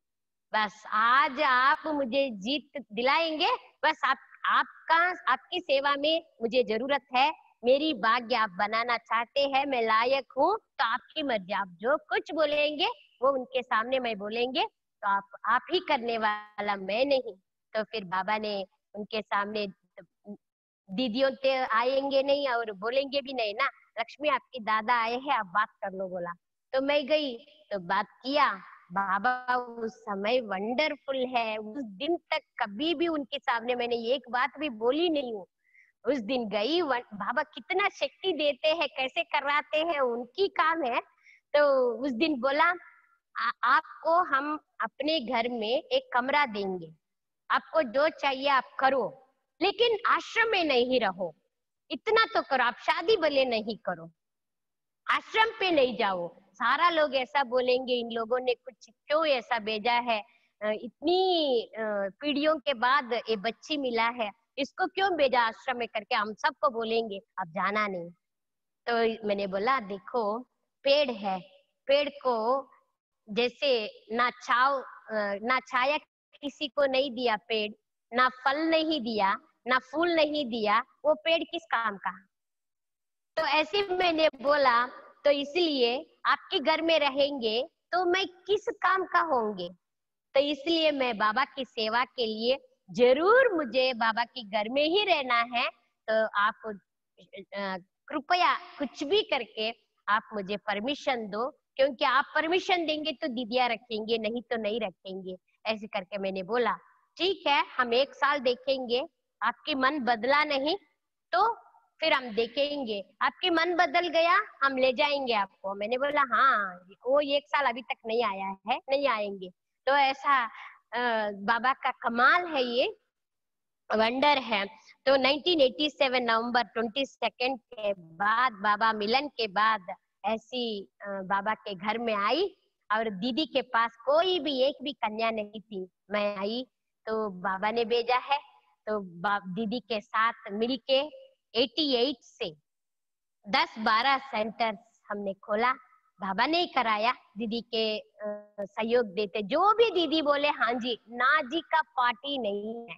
बस आज आप मुझे जीत दिलाएंगे, बस आपकी सेवा में मुझे जरूरत है, मेरी भाग्य आप बनाना चाहते हैं, मैं लायक हूँ, तो आपकी मर्जी, आप जो कुछ बोलेंगे वो उनके सामने मैं बोलेंगे, तो आप ही करने वाला, मैं नहीं। तो फिर बाबा ने उनके सामने, दीदियों ते आएंगे नहीं और बोलेंगे भी नहीं ना, लक्ष्मी आपकी दादा आए हैं, आप बात कर लो बोला। तो मैं गई तो बात किया। बाबा उस समय वंडरफुल है, उस दिन तक कभी भी उनके सामने मैंने एक बात भी बोली नहीं हूँ। उस दिन गई, बाबा कितना शक्ति देते हैं, कैसे कराते हैं, उनकी काम है। तो उस दिन बोला, आपको हम अपने घर में एक कमरा देंगे, आपको जो चाहिए आप करो, लेकिन आश्रम में नहीं रहो, इतना तो करो, आप शादी भले नहीं करो, आश्रम पे नहीं जाओ। सारा लोग ऐसा बोलेंगे, इन लोगों ने कुछ क्यों ऐसा भेजा है, इतनी पीढ़ियों के बाद ये बच्ची मिला है, इसको क्यों भेजा आश्रम में करके हम सबको बोलेंगे, अब जाना नहीं। तो मैंने बोला, देखो पेड़ है, पेड़ को जैसे ना छाया किसी को नहीं दिया, पेड़ ना फल नहीं दिया, ना फूल नहीं दिया, वो पेड़ किस काम का? तो ऐसे मैंने बोला, तो इसलिए आपके घर में रहेंगे तो मैं किस काम का होंगे? तो इसलिए मैं बाबा की सेवा के लिए जरूर मुझे बाबा के घर में ही रहना है। तो आप कृपया कुछ भी करके आप मुझे परमिशन दो, क्योंकि आप परमिशन देंगे तो दीदिया रखेंगे, नहीं तो नहीं रखेंगे। ऐसे करके मैंने बोला, ठीक है हम 1 साल देखेंगे, आपकी मन बदला नहीं तो फिर हम देखेंगे, आपके मन बदल गया हम ले जाएंगे आपको। मैंने बोला हाँ, वो 1 साल अभी तक नहीं आया है, नहीं आएंगे। तो ऐसा बाबा का कमाल है, ये वंडर है। तो 1987 नवंबर 22 के बाद, बाबा मिलन के बाद ऐसी बाबा के घर में आई, और दीदी के पास कोई भी एक भी कन्या नहीं थी। मैं आई तो बाबा ने भेजा है, तो दीदी के साथ मिलके 88 से 10-12 सेंटर्स हमने खोला। बाबा ने ही कराया, दीदी के सहयोग देते। जो भी दीदी बोले हाँ जी, ना जी का पार्टी नहीं है,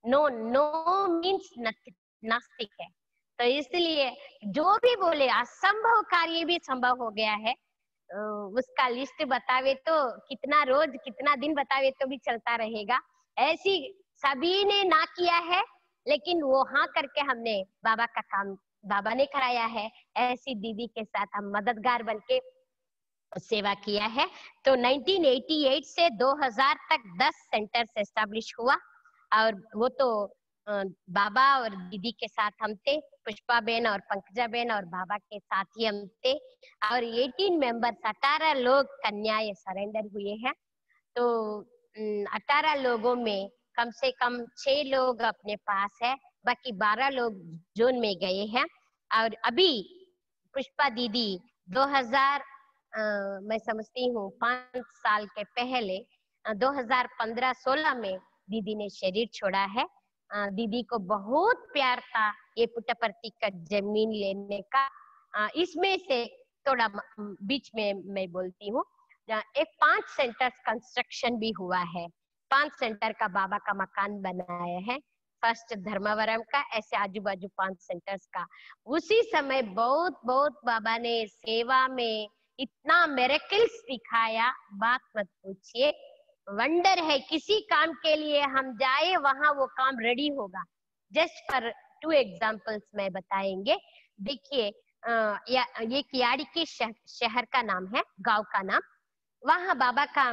नो नो मीन्स नास्तिक है। तो इसलिए जो भी बोले असंभव कार्य भी संभव हो गया है। उसका लिस्ट बतावे तो कितना रोज कितना दिन बतावे तो भी चलता रहेगा। ऐसी सभी ने ना किया है, लेकिन वो हाँ करके हमने बाबा का काम बाबा ने कराया है। ऐसी दीदी के साथ हम मददगार बनके सेवा किया है। तो 1988 से 2000 तक 10 सेंटर्स एस्टेब्लिश हुआ, और वो तो बाबा और दीदी के साथ हम थे, पुष्पा बेन और पंकजा बेन और बाबा के साथ ही हम थे। और 18 मेंबर्स 18 लोग कन्याएं सरेंडर हुए हैं। तो 18 लोगों में कम से कम 6 लोग अपने पास है, बाकी 12 लोग जोन में गए हैं। और अभी पुष्पा दीदी 2000 मैं समझती हूँ 5 साल के पहले 2015-16 में दीदी ने शरीर छोड़ा है। दीदी को बहुत प्यार था ये पुट्टपर्ती का जमीन लेने का। इसमें से थोड़ा बीच में मैं बोलती हूँ, एक 5 सेंटर्स कंस्ट्रक्शन भी हुआ है। 5 सेंटर का बाबा का मकान बनाया है, फर्स्ट धर्मावरम का, ऐसे आजू बाजू 5 सेंटर्स का। उसी समय बहुत बहुत बाबा ने सेवा में इतना मिरेकल्स दिखाया, बात मत पूछिए। वंडर है, किसी काम के लिए हम जाए वहां वो काम रेडी होगा। जस्ट फॉर 2 एग्जांपल्स मैं बताएंगे। देखिए ये कियाड़ी के शहर का नाम है, गांव का नाम। वहां बाबा का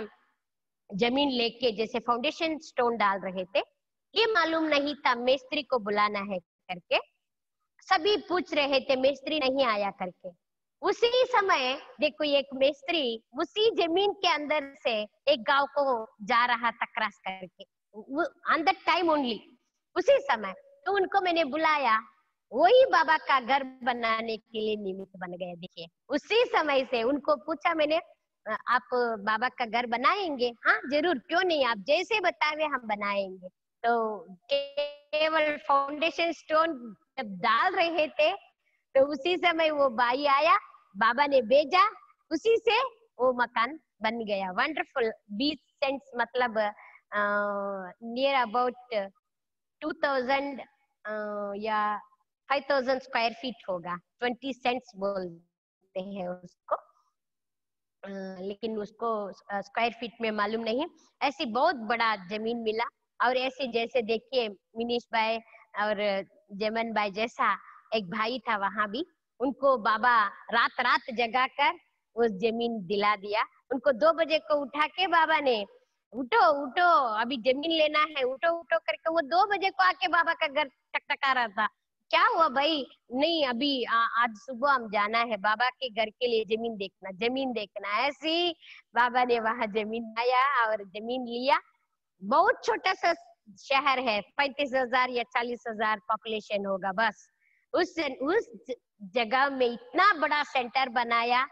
जमीन लेके जैसे फाउंडेशन स्टोन डाल रहे थे, ये मालूम नहीं था मिस्त्री को बुलाना है करके। सभी पूछ रहे थे मिस्त्री नहीं आया करके। उसी समय देखो एक मिस्त्री उसी जमीन के अंदर से एक गांव को जा रहा था क्रॉस करके, ऑन दैट टाइम ओनली, उसी समय। तो उनको मैंने बुलाया, वही बाबा का घर बनाने के लिए निमित्त बन गए। देखिए उसी समय से उनको पूछा मैंने, आप बाबा का घर बनाएंगे? हाँ जरूर, क्यों नहीं, आप जैसे बतावे हम बनाएंगे। तो केवल फाउंडेशन स्टोन जब डाल रहे थे तो उसी समय वो भाई आया, बाबा ने भेजा, उसी से वो मकान बन गया। वंडरफुल। 20 सेंट्स मतलब नियर अबाउट 2000 या 5000 स्क्वायर फीट होगा। 20 सेंट्स बोलते हैं उसको, लेकिन उसको स्क्वायर फीट में मालूम नहीं। ऐसी बहुत बड़ा जमीन मिला। और ऐसे जैसे देखिए मिनीश भाई और जमन भाई जैसा एक भाई था, वहां भी उनको बाबा रात रात जगा कर उस जमीन दिला दिया। उनको 2 बजे को उठा के बाबा ने, उठो उठो अभी जमीन लेना है, उठो उठो करके वो 2 बजे को आके बाबा का घर टकटका रहा था। क्या हुआ भाई? नहीं अभी आज सुबह हम जाना है बाबा के घर के लिए, जमीन देखना जमीन देखना। ऐसी बाबा ने वहां जमीन आया और जमीन लिया। बहुत छोटा सा शहर है, 35,000 या 40,000 पॉपुलेशन होगा बस। उस जगह में इतना बड़ा सेंटर बनाया,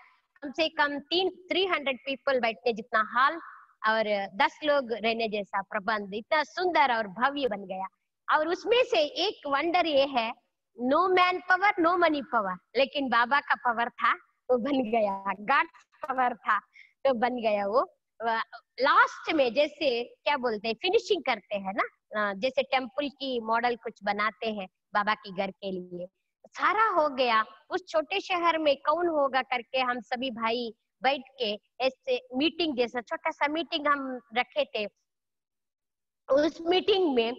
कम से कम 300 पीपल बैठने जितना हॉल और 10 लोग रहने जैसा प्रबंध, इतना सुंदर और भव्य बन गया। और उसमें से एक वंडर ये है, no man power no money power, लेकिन बाबा का पावर था तो बन गया, गॉड्स पावर था तो बन गया। वो लास्ट में जैसे क्या बोलते हैं, फिनिशिंग करते हैं ना, जैसे टेम्पल की मॉडल कुछ बनाते हैं बाबा की घर के लिए, सारा हो गया। उस छोटे शहर में कौन होगा करके हम सभी भाई बैठ के ऐसे मीटिंग जैसा छोटा सा मीटिंग हम रखे थे। उस मीटिंग में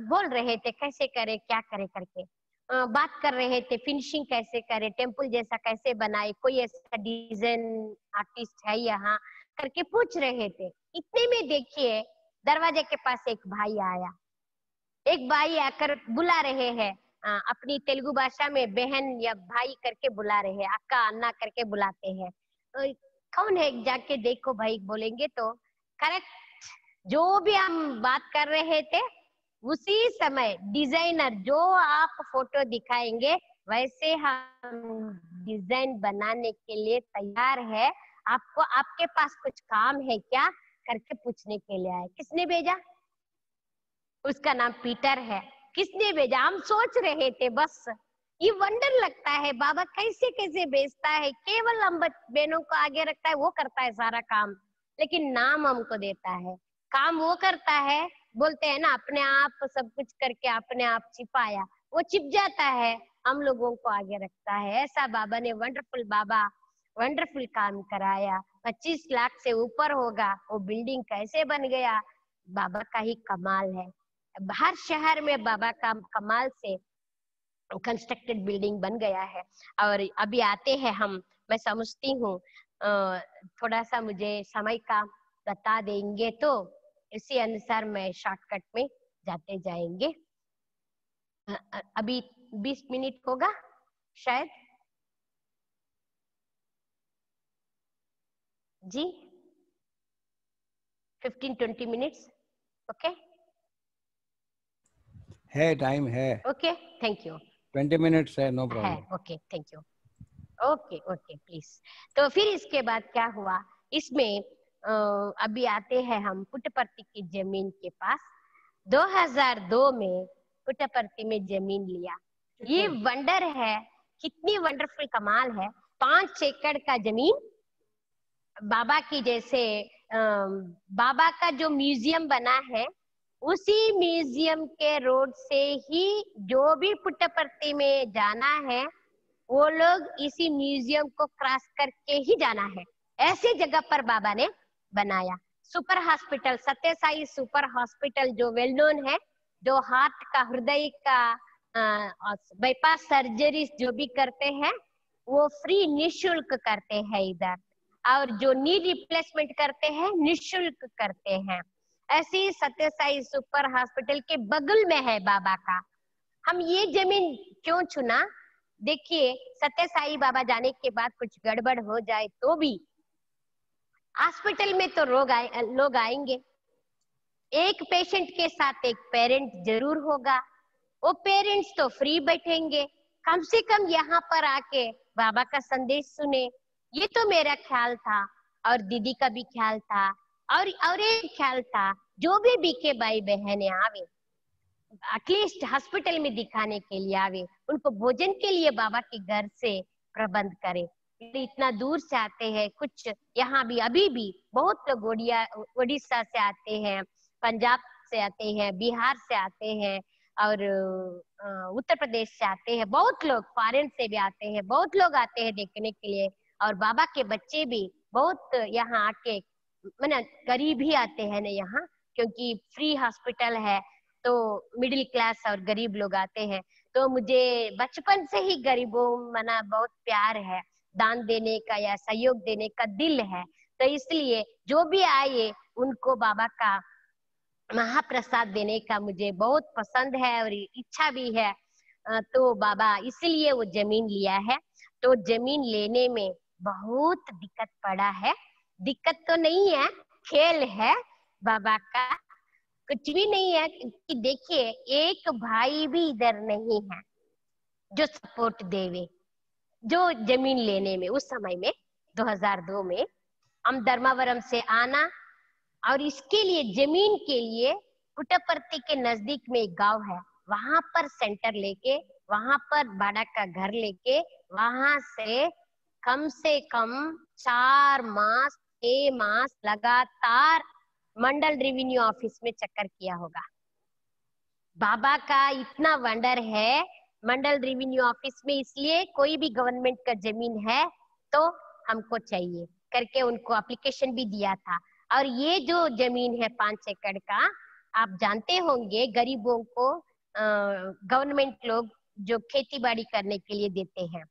बोल रहे थे कैसे करे क्या करे करके, बात कर रहे थे फिनिशिंग कैसे करे, टेम्पल जैसा कैसे बनाए, कोई ऐसा डिजाइन आर्टिस्ट है यहाँ करके पूछ रहे थे। इतने में देखिए दरवाजे के पास एक भाई आया। एक भाई आकर बुला रहे हैं, अपनी तेलुगु भाषा में बहन या भाई करके बुला रहे हैं, अक्का अन्ना करके बुलाते हैं। तो कौन है जाके देखो भाई बोलेंगे तो करेक्ट जो भी हम बात कर रहे थे उसी समय डिजाइनर जो आप फोटो दिखाएंगे वैसे हम डिजाइन बनाने के लिए तैयार है। आपको आपके पास कुछ काम है क्या करके पूछने के लिए आए। किसने भेजा? उसका नाम पीटर है। किसने भेजा? हम सोच रहे थे बस। ये वंडर लगता है बाबा कैसे कैसे भेजता है। केवल हम बहनों को आगे रखता है, वो करता है सारा काम, लेकिन नाम हमको देता है। काम वो करता है, बोलते हैं ना अपने आप सब कुछ करके अपने आप छिपाया, वो छिप जाता है, हम लोगों को आगे रखता है। ऐसा बाबा ने वंडरफुल बाबा वंडरफुल काम कराया। 25 लाख से ऊपर होगा वो बिल्डिंग कैसे बन गया, बाबा का ही कमाल है। हर शहर में बाबा का कमाल से कंस्ट्रक्टेड बिल्डिंग बन गया है। और अभी आते हैं हम, मैं समझती हूँ थोड़ा सा मुझे समय का बता देंगे तो इसी अनुसार मैं शॉर्टकट में जाते जाएंगे। अभी 20 मिनट होगा शायद जी, 15-20 मिनट्स। ओके है, टाइम है। Okay, thank you. 20 मिनट्स है, नो प्रॉब्लम। है, okay, thank you. Okay okay please. तो फिर इसके बाद क्या हुआ, इसमें अभी आते हैं हम पुट्टपर्ती की जमीन के पास। 2002 में पुट्टपर्ती में जमीन लिया। ये वंडर है, कितनी वंडरफुल कमाल है। 5 एकड़ का जमीन बाबा की, जैसे बाबा का जो म्यूजियम बना है उसी म्यूजियम के रोड से ही जो भी पुट्टपर्ती में जाना है वो लोग इसी म्यूजियम को क्रॉस करके ही जाना है। ऐसी जगह पर बाबा ने बनाया। सुपर हॉस्पिटल, सत्य साई सुपर हॉस्पिटल जो वेल नोन है, जो हार्ट का, हृदय का बाईपास सर्जरी जो भी करते हैं वो फ्री निशुल्क करते हैं इधर, और जो नी रिप्लेसमेंट करते हैं निशुल्क करते हैं। ऐसी सत्य साई सुपर हॉस्पिटल के बगल में है बाबा का। हम ये जमीन क्यों चुना? देखिए, सत्य साई बाबा जाने के बाद कुछ गड़बड़ हो जाए तो भी हॉस्पिटल में तो लोग आएंगे। एक पेशेंट के साथ एक पेरेंट जरूर होगा, वो पेरेंट्स तो फ्री बैठेंगे, कम से कम यहाँ पर आके बाबा का संदेश सुने। ये तो मेरा ख्याल था और दीदी का भी ख्याल था, और एक ख्याल था जो भी बीके भाई बहने आवे एटलीस्ट हॉस्पिटल में दिखाने के लिए आवे, उनको भोजन के लिए बाबा के घर से प्रबंध करे। इतना दूर से आते हैं, कुछ यहाँ भी अभी भी बहुत लोग उड़ीसा से आते हैं, पंजाब से आते हैं, बिहार से आते हैं, और उत्तर प्रदेश से आते हैं, बहुत लोग फॉरेन से भी आते हैं, बहुत लोग आते हैं देखने के लिए। और बाबा के बच्चे भी बहुत यहाँ आके, मैंने गरीब ही आते हैं ना यहाँ, क्योंकि फ्री हॉस्पिटल है तो मिडिल क्लास और गरीब लोग आते हैं। तो मुझे बचपन से ही गरीबों मना बहुत प्यार है, दान देने का या सहयोग देने का दिल है, तो इसलिए जो भी आए उनको बाबा का महाप्रसाद देने का मुझे बहुत पसंद है और इच्छा भी है। तो बाबा इसलिए वो जमीन लिया है। तो जमीन लेने में बहुत दिक्कत पड़ा है। दिक्कत तो नहीं है, खेल है बाबा का, कुछ भी नहीं है। कि देखिए, एक भाई भी इधर नहीं है जो सपोर्ट देवे, जो जमीन लेने में उस समय में 2002 में हम धर्मावरम से आना, और इसके लिए जमीन के लिए पुट्टपर्ती के नजदीक में एक गांव है, वहां पर सेंटर लेके, वहां पर बाड़ा का घर लेके, वहां से कम 4 मास 6 मास लगातार मंडल रेवेन्यू ऑफिस में चक्कर किया होगा। बाबा का इतना वंडर है मंडल रेवेन्यू ऑफिस में, इसलिए कोई भी गवर्नमेंट का जमीन है तो हमको चाहिए करके उनको एप्लीकेशन भी दिया था। और ये जो जमीन है 5 एकड़ का, आप जानते होंगे गरीबों को गवर्नमेंट लोग जो खेती बाड़ी करने के लिए देते हैं,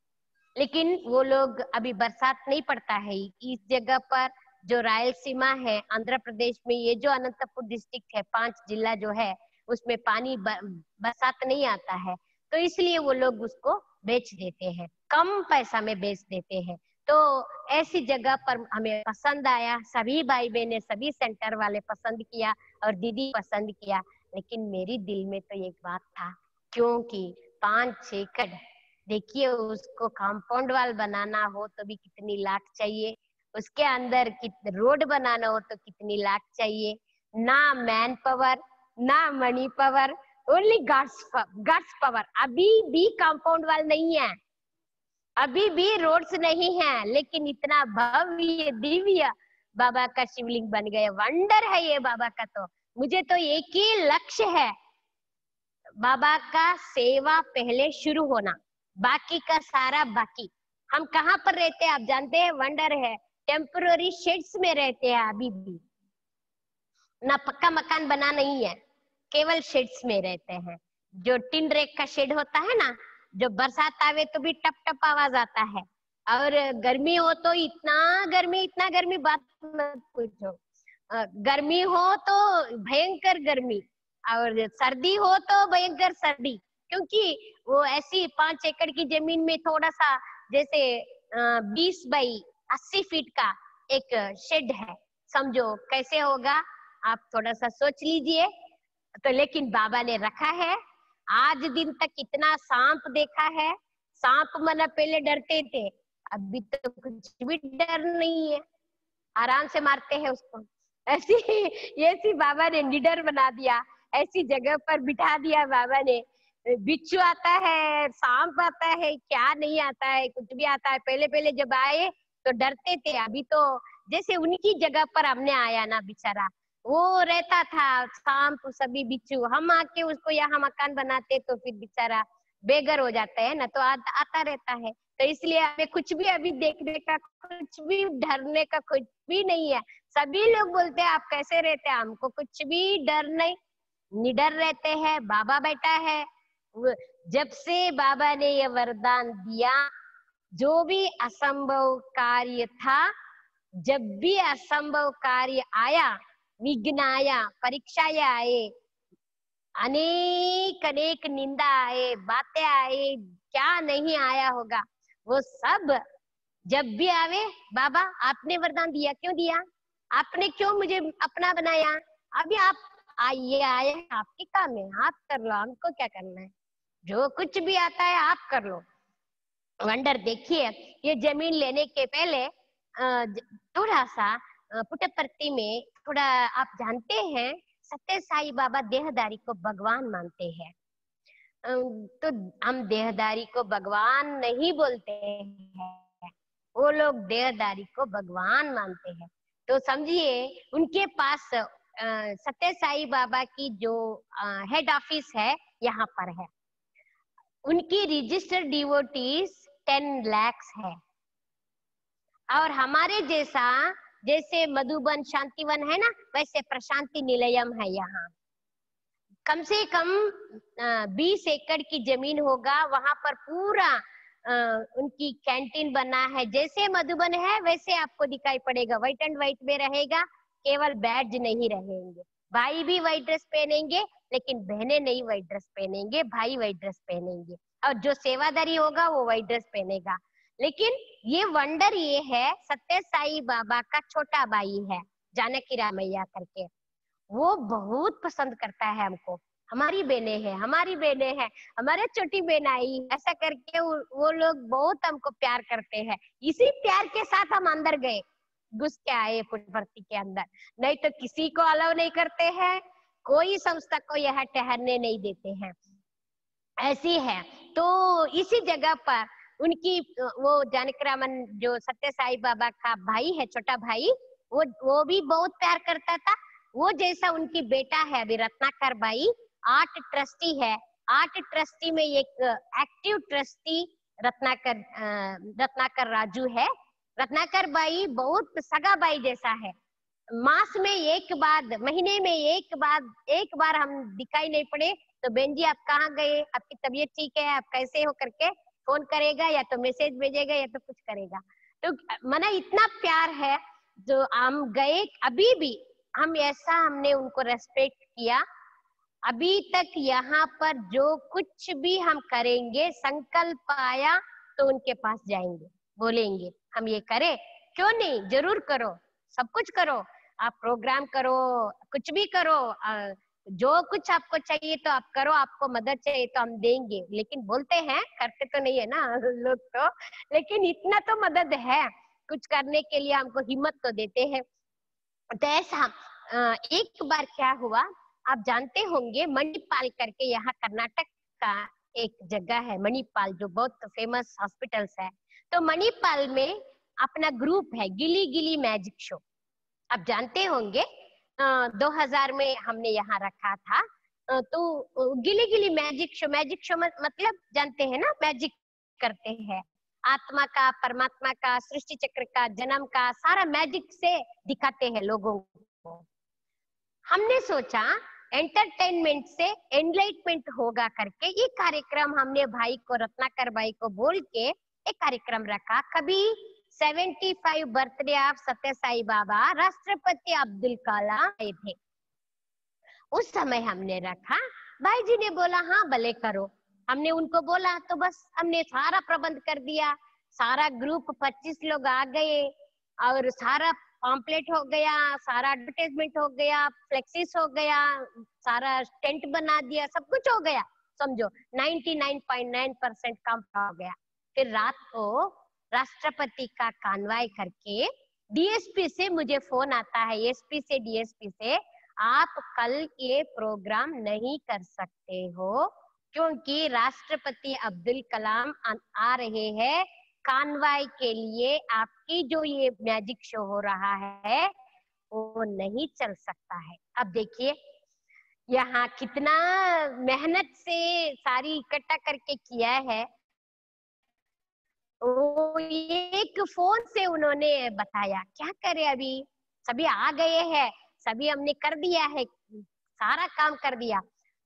लेकिन वो लोग अभी बरसात नहीं पड़ता है इस जगह पर। जो रायलसीमा है आंध्र प्रदेश में, ये जो अनंतपुर डिस्ट्रिक्ट है, 5 जिला जो है उसमें पानी बरसात नहीं आता है, तो इसलिए वो लोग उसको बेच देते हैं, कम पैसा में बेच देते हैं। तो ऐसी जगह पर हमें पसंद आया, सभी भाई बहने, सभी सेंटर वाले पसंद किया और दीदी पसंद किया। लेकिन मेरी दिल में तो एक बात था, क्योंकि 5-6 एकड़, देखिए उसको कंपाउंड वाल बनाना हो तो भी कितनी लाख चाहिए, उसके अंदर रोड बनाना हो तो कितनी लाख चाहिए। ना मैन पावर, ना money power, only God's power. अभी भी कंपाउंड वाल नहीं है, अभी भी रोड्स नहीं है, लेकिन इतना भव्य दिव्य बाबा का शिवलिंग बन गए। वंडर है ये बाबा का। तो मुझे तो एक ही लक्ष्य है, बाबा का सेवा पहले शुरू होना, बाकी का सारा बाकी। हम कहाँ पर रहते हैं आप जानते हैं? वंडर है, टेम्पररी शेड्स में रहते हैं अभी भी, ना पक्का मकान बना नहीं है, केवल शेड्स में रहते हैं। जो टिन रेक का शेड होता है ना, जो बरसात आवे तो भी टप टप आवाज आता है, और गर्मी हो तो इतना गर्मी बात मत पूछो। गर्मी हो तो भयंकर गर्मी, और सर्दी हो तो भयंकर सर्दी, क्योंकि वो ऐसी 5 एकड़ की जमीन में थोड़ा सा जैसे 20 बाई 80 फीट का एक शेड है, समझो कैसे होगा, आप थोड़ा सा सोच लीजिए। तो लेकिन बाबा ने रखा है। आज दिन तक इतना सांप देखा है, सांप मना पहले डरते थे, अभी तो कुछ भी डर नहीं है, आराम से मारते हैं उसको। ऐसी बाबा ने निडर बना दिया, ऐसी जगह पर बिठा दिया बाबा ने। बिच्छू आता है, सांप आता है, क्या नहीं आता है, कुछ भी आता है। पहले पहले जब आए तो डरते थे, अभी तो जैसे उनकी जगह पर हमने आया ना, बेचारा वो रहता था सांप सभी बिच्छू, हम आके उसको यहाँ मकान बनाते तो फिर बेचारा बेघर हो जाता है ना, तो आता रहता है। तो इसलिए हमें कुछ भी अभी देखने का, कुछ भी डरने का कुछ भी नहीं है। सभी लोग बोलते हैं आप कैसे रहते हैं, हमको कुछ भी डर नहीं, निडर रहते हैं, बाबा बैठा है। जब से बाबा ने ये वरदान दिया, जो भी असंभव कार्य था, जब भी असंभव कार्य आया, विघ्न आया, परीक्षाएं आए, अनेक अनेक निंदा आए, बातें आए, क्या नहीं आया होगा, वो सब जब भी आवे, बाबा आपने वरदान दिया, क्यों दिया, आपने क्यों मुझे अपना बनाया, अभी आप आइए, आए आपके काम है, आप कर लो, हमको क्या करना है, जो कुछ भी आता है आप कर लो। वंडर देखिए, ये जमीन लेने के पहले थोड़ा सा पुट्टपर्ती में, थोड़ा आप जानते हैं सत्य साई बाबा देहदारी को भगवान मानते हैं। तो हम देहदारी को भगवान नहीं बोलते हैं, वो लोग देहदारी को भगवान मानते हैं। तो समझिए उनके पास सत्य साई बाबा की जो हेड ऑफिस है यहाँ पर है, उनकी रजिस्टर्ड डिवोटीज 10 लाख है। और हमारे जैसे मधुबन शांतिवन है ना, वैसे प्रशांति निलयम है यहाँ। कम से कम 20 एकड़ की जमीन होगा, वहां पर पूरा उनकी कैंटीन बना है। जैसे मधुबन है वैसे आपको दिखाई पड़ेगा, व्हाइट एंड व्हाइट में रहेगा, केवल बैज नहीं रहेंगे। भाई भी व्हाइट ड्रेस पहनेंगे, लेकिन बहनें नहीं व्हाइट ड्रेस पहनेंगे, भाई व्हाइट ड्रेस पहनेंगे, और जो सेवादारी होगा वो व्हाइट ड्रेस पहनेगा। लेकिन ये वंडर ये है, सत्य साई बाबा का छोटा भाई है जानकी रामैया करके, वो बहुत पसंद करता है हमको, हमारी बहनें हैं, हमारी बहनें हैं, हमारे छोटी बहन आई, ऐसा करके वो लोग बहुत हमको प्यार करते हैं। इसी प्यार के साथ हम अंदर गए, घुस के आए पुट्टपर्ती के अंदर, नहीं तो किसी को अलाउ नहीं करते हैं, कोई संस्था को यहाँ ठहरने नहीं देते हैं, ऐसी है। तो इसी जगह पर उनकी वो जानकी रामन जो सत्य साई बाबा का भाई है, छोटा भाई, वो भी बहुत प्यार करता था। वो जैसा उनकी बेटा है अभी रत्नाकर भाई, 8 ट्रस्टी है, 8 ट्रस्टी में एक एक्टिव ट्रस्टी रत्नाकर राजू है। रत्नाकर भाई बहुत सगा भाई जैसा है, मास में एक बार, महीने में एक बार हम दिखाई नहीं पड़े तो बहन जी आप कहाँ गए, आपकी तबीयत ठीक है, आप कैसे हो करके फोन करेगा, या तो मैसेज भेजेगा, या तो कुछ करेगा। तो मना इतना प्यार है, जो हम गए अभी भी हम ऐसा हमने उनको रेस्पेक्ट किया। अभी तक यहाँ पर जो कुछ भी हम करेंगे, संकल्प आया तो उनके पास जाएंगे, बोलेंगे हम ये करें, क्यों नहीं, जरूर करो, सब कुछ करो, आप प्रोग्राम करो, कुछ भी करो, जो कुछ आपको चाहिए तो आप करो, आपको मदद चाहिए तो हम देंगे, लेकिन बोलते हैं, करते तो नहीं है ना लोग तो, लेकिन इतना तो मदद है, कुछ करने के लिए हमको हिम्मत तो देते हैं। तो ऐसा एक बार क्या हुआ, आप जानते होंगे मणिपाल करके यहाँ कर्नाटक का एक जगह है मणिपाल, जो बहुत फेमस हॉस्पिटल्स है। तो मणिपाल में अपना ग्रुप है गिली गिली मैजिक शो, आप जानते होंगे 2000 में हमने यहाँ रखा था। तो गिली गिली मैजिक शो मतलब जानते हैं ना, मैजिक करते हैं, आत्मा का, परमात्मा का, सृष्टि चक्र का, जन्म का, सारा मैजिक से दिखाते हैं लोगों को। हमने सोचा एंटरटेनमेंट से एनलाइटमेंट होगा करके ये कार्यक्रम हमने भाई को, रत्नाकर भाई को बोल के एक कार्यक्रम रखा। कभी 75 बर्थडे ऑफ सत्य साई बाबा, राष्ट्रपति अब्दुल कलाम आए थे, उस समय हमने रखा। भाई जी ने बोला हाँ भले करो, हमने उनको बोला तो बस हमने सारा प्रबंध कर दिया। सारा ग्रुप 25 लोग आ गए और सारा पॉम्पलेट हो गया, सारा एडवर्टाइजमेंट हो गया, फ्लेक्सिस हो गया, सारा टेंट बना दिया, सब कुछ हो गया, समझो 99.9% काम हो गया। फिर रात को राष्ट्रपति का कानवाई करके डीएसपी से मुझे फोन आता है, एसपी से, डीएसपी से, आप कल ये प्रोग्राम नहीं कर सकते हो क्योंकि राष्ट्रपति अब्दुल कलाम आ रहे हैं कानवाई के लिए, आपकी जो ये मैजिक शो हो रहा है वो नहीं चल सकता है। अब देखिए यहाँ कितना मेहनत से सारी इकट्ठा करके किया है, वो एक फोन से उन्होंने बताया। क्या करे, अभी सभी आ गए हैं, सभी हमने कर दिया है, सारा काम कर दिया,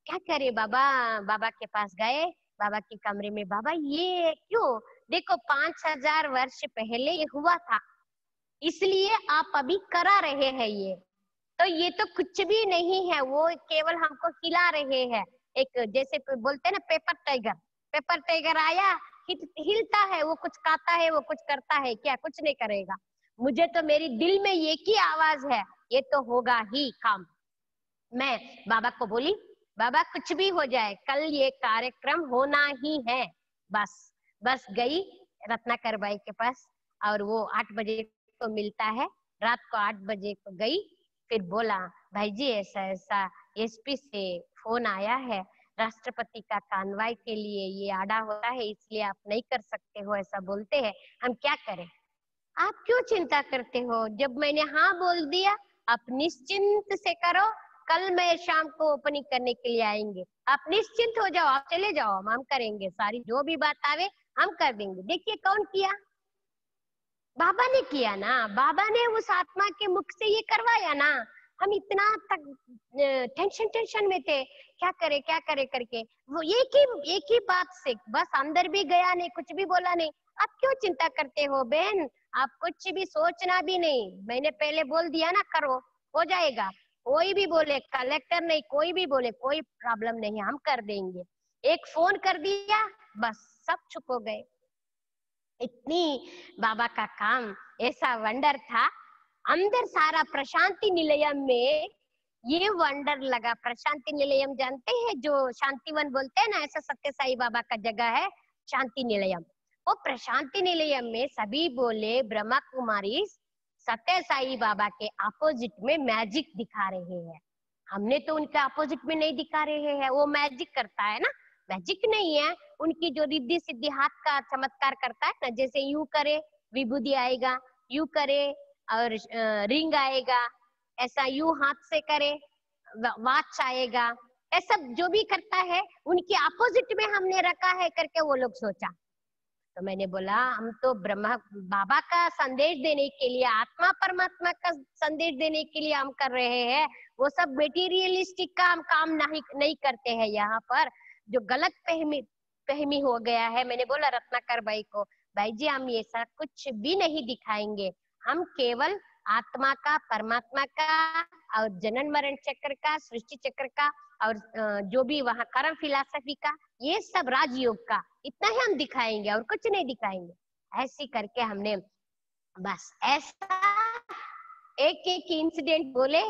क्या करे। बाबा के पास गए, बाबा के कमरे में, बाबा ये क्यों, देखो 5000 वर्ष पहले ये हुआ था, इसलिए आप अभी करा रहे हैं ये, तो ये तो कुछ भी नहीं है, वो केवल हमको हिला रहे हैं। एक जैसे बोलते हैं ना पेपर टाइगर आया, हिलता है, वो कुछ खाता है, वो कुछ करता है क्या, कुछ नहीं करेगा। मुझे तो मेरी दिल में एक ही आवाज है, ये तो होगा ही काम। मैं बाबा को बोली, बाबा कुछ भी हो जाए कल ये कार्यक्रम होना ही है। बस गई रत्नाकर भाई के पास और वो 8 बजे को मिलता है, रात को 8 बजे को गई। फिर बोला भाई जी ऐसा ऐसा एसपी से फोन आया है, राष्ट्रपति का कानवाई के लिए ये आड़ा होता है, इसलिए आप नहीं कर सकते हो, ऐसा बोलते हैं, हम क्या करें। आप क्यों चिंता करते हो, जब मैंने हाँ बोल दिया आप निश्चिंत से करो, कल मैं शाम को ओपनिंग करने के लिए आएंगे, आप निश्चिंत हो जाओ, आप चले जाओ, हम करेंगे, सारी जो भी बात आवे हम कर देंगे। देखिए कौन किया, बाबा ने किया ना, बाबा ने उस आत्मा के मुख से ये करवाया ना। हम इतना तक टेंशन में थे, क्या करे करके, वो एक ही बात से बस अंदर भी गया नहीं, कुछ भी बोला नहीं। आप क्यों चिंता करते हो बहन, आप कुछ भी सोचना भी नहीं, मैंने पहले बोल दिया ना, करो हो जाएगा। कोई भी बोले, कलेक्टर नहीं, कोई भी बोले, कोई प्रॉब्लम नहीं, हम कर देंगे। एक फोन कर दिया, बस सब चुप हो गए। इतनी बाबा का काम ऐसा वंडर था। अंदर सारा प्रशांति निलयम में ये वंडर लगा। प्रशांति निलयम जानते हैं, जो शांतिवन बोलते हैं ना, ऐसा सत्य साई बाबा का जगह है शांति निलयम। वो प्रशांति निलयम में सभी बोले ब्रह्मा कुमारी सत्य साई बाबा के अपोजिट में मैजिक दिखा रहे हैं। हमने तो उनके अपोजिट में नहीं दिखा रहे हैं, वो मैजिक करता है ना, मैजिक नहीं है, उनकी जो रिद्धि सिद्धि हाथ का चमत्कार करता है ना, जैसे यूं करे विभूति आएगा, यूं करे और रिंग आएगा, ऐसा यूं हाथ से करे वाच आएगा, ऐसा जो भी करता है उनकी अपोजिट में हमने रखा है करके वो लोग सोचा। तो मैंने बोला हम तो ब्रह्मा बाबा का संदेश देने के लिए, आत्मा परमात्मा का संदेश देने के लिए हम कर रहे हैं, वो सब मेटीरियलिस्टिक का हम काम नहीं करते हैं। यहाँ पर जो गलत फहमी हो गया है, मैंने बोला रत्नाकर भाई को, भाई जी हम ये सब कुछ भी नहीं दिखाएंगे, हम केवल आत्मा का, परमात्मा का और जनन मरण चक्र का, सृष्टि चक्र का और जो भी वहाँ कर्म फिलॉसफी का, ये सब राजयोग का, इतना ही हम दिखाएंगे और कुछ नहीं दिखाएंगे। ऐसी करके हमने बस ऐसा एक इंसिडेंट बोले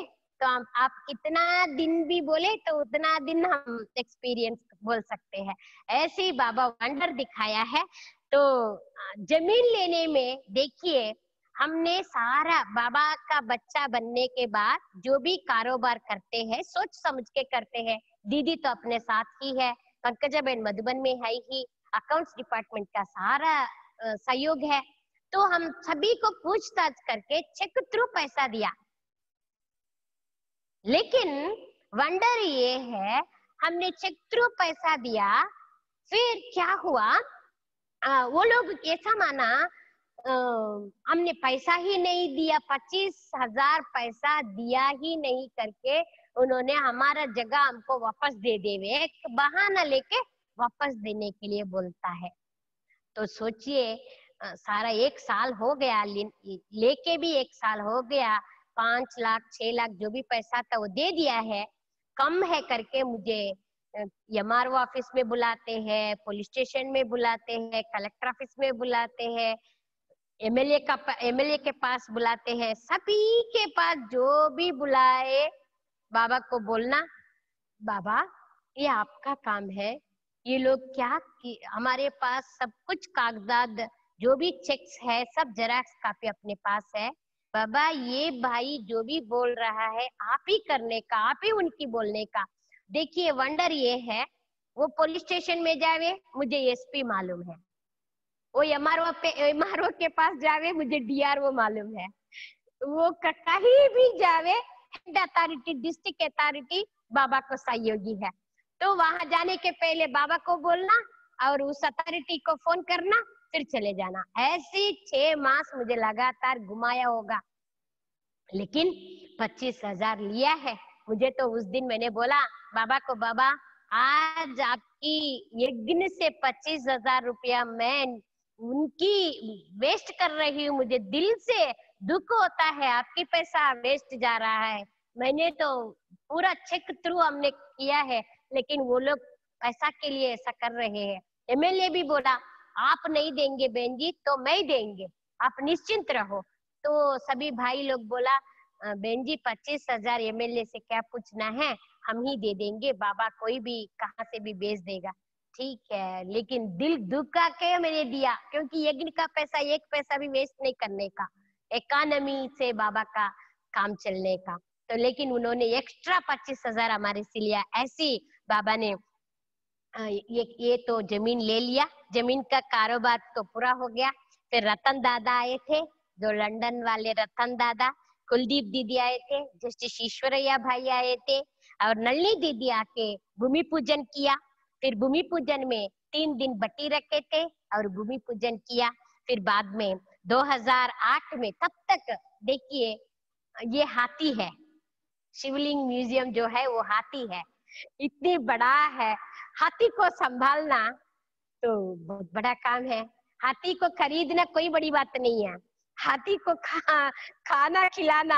तो आप कितना दिन भी बोले तो उतना दिन हम एक्सपीरियंस बोल सकते हैं। ऐसे ही बाबा वंडर दिखाया है। तो जमीन लेने में देखिए, हमने सारा बाबा का बच्चा बनने के बाद जो भी कारोबार करते हैं सोच समझ के करते हैं। दीदी तो अपने साथ ही है, पंकजा बहन मधुबन में है ही, अकाउंट्स डिपार्टमेंट का सारा सहयोग है। तो हम सभी को पूछताछ करके चेक थ्रू पैसा दिया। लेकिन वंडर ये है, हमने चेक थ्रू पैसा दिया, फिर क्या हुआ, वो लोग ऐसा माना हमने पैसा ही नहीं दिया, 25,000 पैसा दिया ही नहीं करके उन्होंने हमारा जगह हमको वापस दे देवे, एक बहाना लेके वापस देने के लिए बोलता है। तो सोचिए, सारा 1 साल हो गया, लेके भी 1 साल हो गया, 5 लाख 6 लाख जो भी पैसा था वो दे दिया है। कम है करके मुझे एमआरओ ऑफिस में बुलाते हैं, पुलिस स्टेशन में बुलाते हैं, कलेक्टर ऑफिस में बुलाते हैं, एमएलए के पास बुलाते हैं, सभी के पास जो भी बुलाए बाबा को बोलना, बाबा ये आपका काम है, ये लोग क्या हमारे पास सब कुछ कागजात जो भी चेक्स है सब जेरॉक्स कॉपी अपने पास है, बाबा ये भाई जो भी बोल रहा है आप ही करने का, आप ही उनकी बोलने का। देखिए वंडर ये है, वो पुलिस स्टेशन में जावे मुझे एसपी मालूम है, वो एमआरओ के पास जावे मुझे डीआरओ मालूम है, वो कहीं भी जावे हेड अथॉरिटी डिस्ट्रिक्ट अथॉरिटी बाबा को सहयोगी है। तो वहां जाने के पहले बाबा को बोलना और उस अथॉरिटी को फोन करना, फिर चले जाना। ऐसे 6 मास मुझे लगातार घुमाया होगा, लेकिन 25,000 लिया है। मुझे तो उस दिन मैंने बोला बाबा को, बाबा आज आपकी यज्ञ से 25,000 रुपया मैं उनकी वेस्ट कर रही हूँ, मुझे दिल से दुख होता है, आपकी पैसा वेस्ट जा रहा है। मैंने तो पूरा चेक थ्रू हमने किया है, लेकिन वो लोग पैसा के लिए ऐसा कर रहे हैं। एमएलए भी बोला आप नहीं देंगे बहन जी तो मैं देंगे, आप निश्चिंत रहो। तो सभी भाई लोग बोला बहन जी 25,000 एमएलए से क्या पूछना है, हम ही दे देंगे, बाबा कोई भी कहाँ से भी भेज देगा। ठीक है, लेकिन दिल दुखा के मैंने दिया, क्योंकि यज्ञ का पैसा 1 पैसा भी वेस्ट नहीं करने का, इकोनॉमी से बाबा का काम चलने का। तो लेकिन उन्होंने एक्स्ट्रा 25,000 हमारे से लिया। ऐसी बाबा ने ये तो जमीन ले लिया, जमीन का कारोबार तो पूरा हो गया। फिर रतन दादा आए थे, जो लंदन वाले रतन दादा, कुलदीप दीदी आए थे, जस्टिस ईश्वरैया भाई आए थे, और नलिनी दीदी आके भूमि पूजन किया। फिर भूमि पूजन में 3 दिन बटी रखे थे और भूमि पूजन किया। फिर बाद में 2008 में, तब तक देखिए ये हाथी है, शिवलिंग म्यूजियम जो है वो हाथी है, इतनी बड़ा है। हाथी को संभालना तो बहुत बड़ा काम है, हाथी को खरीदना कोई बड़ी बात नहीं है, हाथी को खाना खिलाना,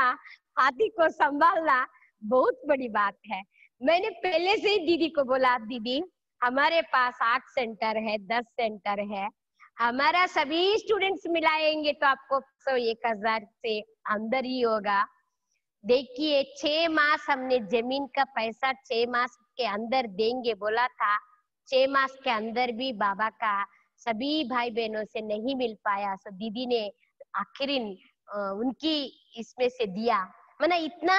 हाथी को संभालना बहुत बड़ी बात है। मैंने पहले से ही दीदी को बोला, दीदी हमारे पास 8 सेंटर है, 10 सेंटर है, हमारा सभी स्टूडेंट्स मिलाएंगे तो आपको 1,000 से अंदर ही होगा। देखिए 6 मास हमने जमीन का पैसा 6 मास के अंदर देंगे बोला था, 6 मास के अंदर भी बाबा का सभी भाई बहनों से नहीं मिल पाया। सो दीदी ने आखिर उनकी इसमें से दिया। माना इतना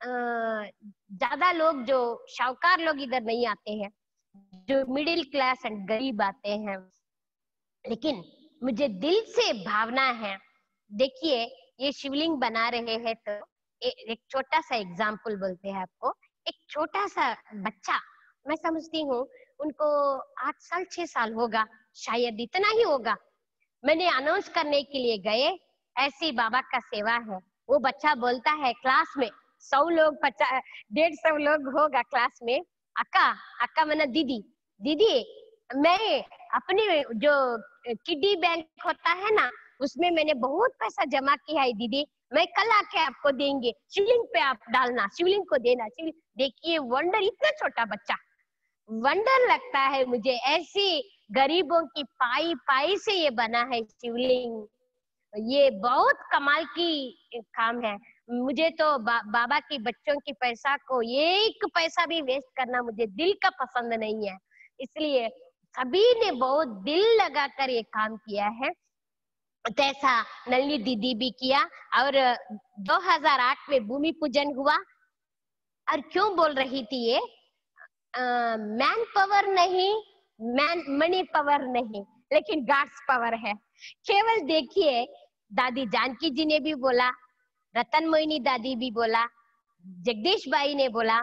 ज्यादा लोग, जो शाहूकार लोग इधर नहीं आते हैं, जो मिडिल क्लास एंड गरीब आते हैं, लेकिन मुझे दिल से भावना है। देखिए ये शिवलिंग बना रहे हैं तो एक छोटा सा एग्जाम्पल बोलते हैं आपको। एक छोटा सा बच्चा, मैं समझती हूँ उनको 8 साल 6 साल होगा, शायद इतना ही होगा। मैंने अनाउंस करने के लिए गए, ऐसी बाबा का सेवा है, वो बच्चा बोलता है क्लास में 100 लोग 150 लोग होगा क्लास में, अक्का मैंने दीदी मैं अपने जो किडी बैंक होता है ना उसमें मैंने बहुत पैसा जमा किया है दीदी, मैं कल आके आपको देंगे, शिवलिंग पे आप डालना, शिवलिंग को देना। शिवलिंग देखिए वंडर, इतना छोटा बच्चा, वंडर लगता है मुझे। ऐसी गरीबों की पाई से ये बना है शिवलिंग, ये बहुत कमाल की काम है। मुझे तो बाबा के बच्चों की पैसा को एक पैसा भी वेस्ट करना मुझे दिल का पसंद नहीं है। इसलिए सभी ने बहुत दिल लगाकर ये काम किया है। जैसा नलिनी दीदी भी किया और 2008 में भूमि पूजन हुआ। और क्यों बोल रही थी ये, मैन पावर नहीं, मनी पावर नहीं, लेकिन गॉड्स पावर है। केवल देखिए, दादी जानकी जी ने भी बोला, रतन मोहिनी दादी भी बोला, जगदीश भाई ने बोला,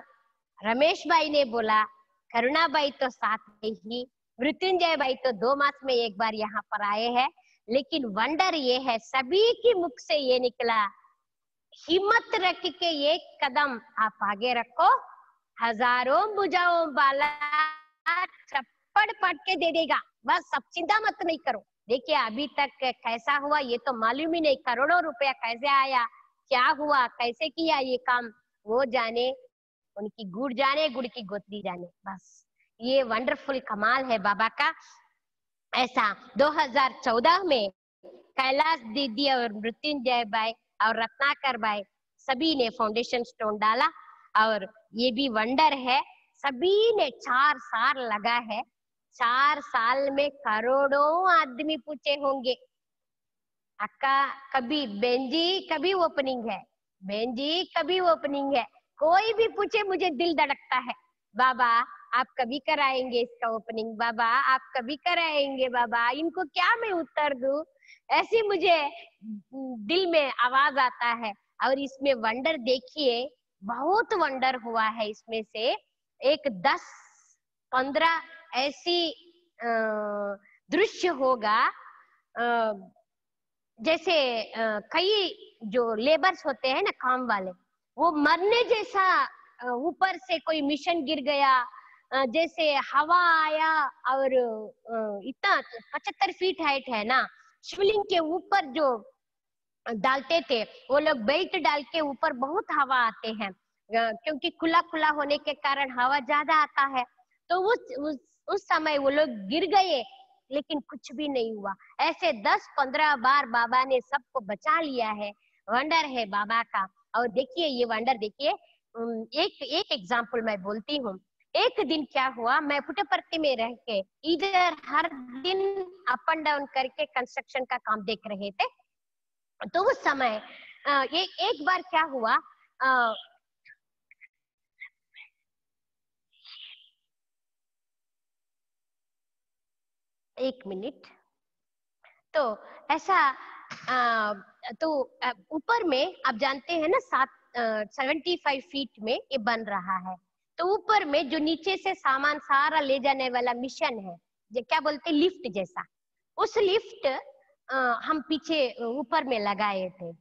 रमेश भाई ने बोला, करुणा भाई तो साथ में ही, मृत्युंजय भाई तो 2 मास में एक बार यहाँ पर आए हैं। लेकिन वंडर ये है, सभी की मुख से ये निकला, हिम्मत रख के एक कदम आप आगे रखो, हजारों भुजाओं वाला चप्पड़ पट के दे देगा। बस अब चिंता मत नहीं करो। देखिए अभी तक कैसा हुआ ये तो मालूम ही नहीं, करोड़ों रुपया कैसे आया, क्या हुआ, कैसे किया ये काम, वो जाने, उनकी गुड़ जाने, गुड़ की गोतली जाने। बस ये वंडरफुल कमाल है बाबा का। ऐसा 2014 में कैलाश दीदी और मृत्युंजय भाई और रत्नाकर भाई सभी ने फाउंडेशन स्टोन डाला। और ये भी वंडर है, सभी ने 4 साल लगा है। 4 साल में करोड़ों आदमी पूछे होंगे, अक्का कभी बेंजी कभी ओपनिंग है, बेंजी कभी ओपनिंग है। कोई भी पूछे मुझे दिल धड़कता है, बाबा आप कभी कराएंगे इसका ओपनिंग, बाबा आप कभी कराएंगे, बाबा इनको क्या मैं उत्तर दूं, ऐसी मुझे दिल में आवाज आता है। और इसमें वंडर देखिए, बहुत वंडर हुआ है। इसमें से एक 10-15 ऐसी दृश्य होगा, जैसे कई जो लेबर्स होते हैं ना काम वाले, वो मरने जैसा, ऊपर से कोई मिशन गिर गया, जैसे हवा आया और इतना 75 फीट हाइट है ना, शिवलिंग के ऊपर जो डालते थे वो लोग बेल्ट डाल के ऊपर, बहुत हवा आते हैं क्योंकि खुला खुला होने के कारण हवा ज्यादा आता है। तो उस समय वो लोग गिर गए लेकिन कुछ भी नहीं हुआ। ऐसे 10-15 बार बाबा ने सबको बचा लिया है। वंडर है बाबा का। और देखिए ये वंडर देखिए, एक एग्जाम्पल मैं बोलती हूँ। एक दिन क्या हुआ, मैं पुट्टपर्ती में रह के इधर हर दिन अप एंड डाउन करके कंस्ट्रक्शन का काम देख रहे थे। तो उस समय एक बार क्या हुआ, एक मिनट, तो ऐसा तो ऊपर में आप जानते हैं ना 75 फीट में ये बन रहा है। तो ऊपर में जो नीचे से सामान सारा ले जाने वाला मिशन है, जो क्या बोलते लिफ्ट जैसा, उस लिफ्ट हम पीछे ऊपर में लगाए थे।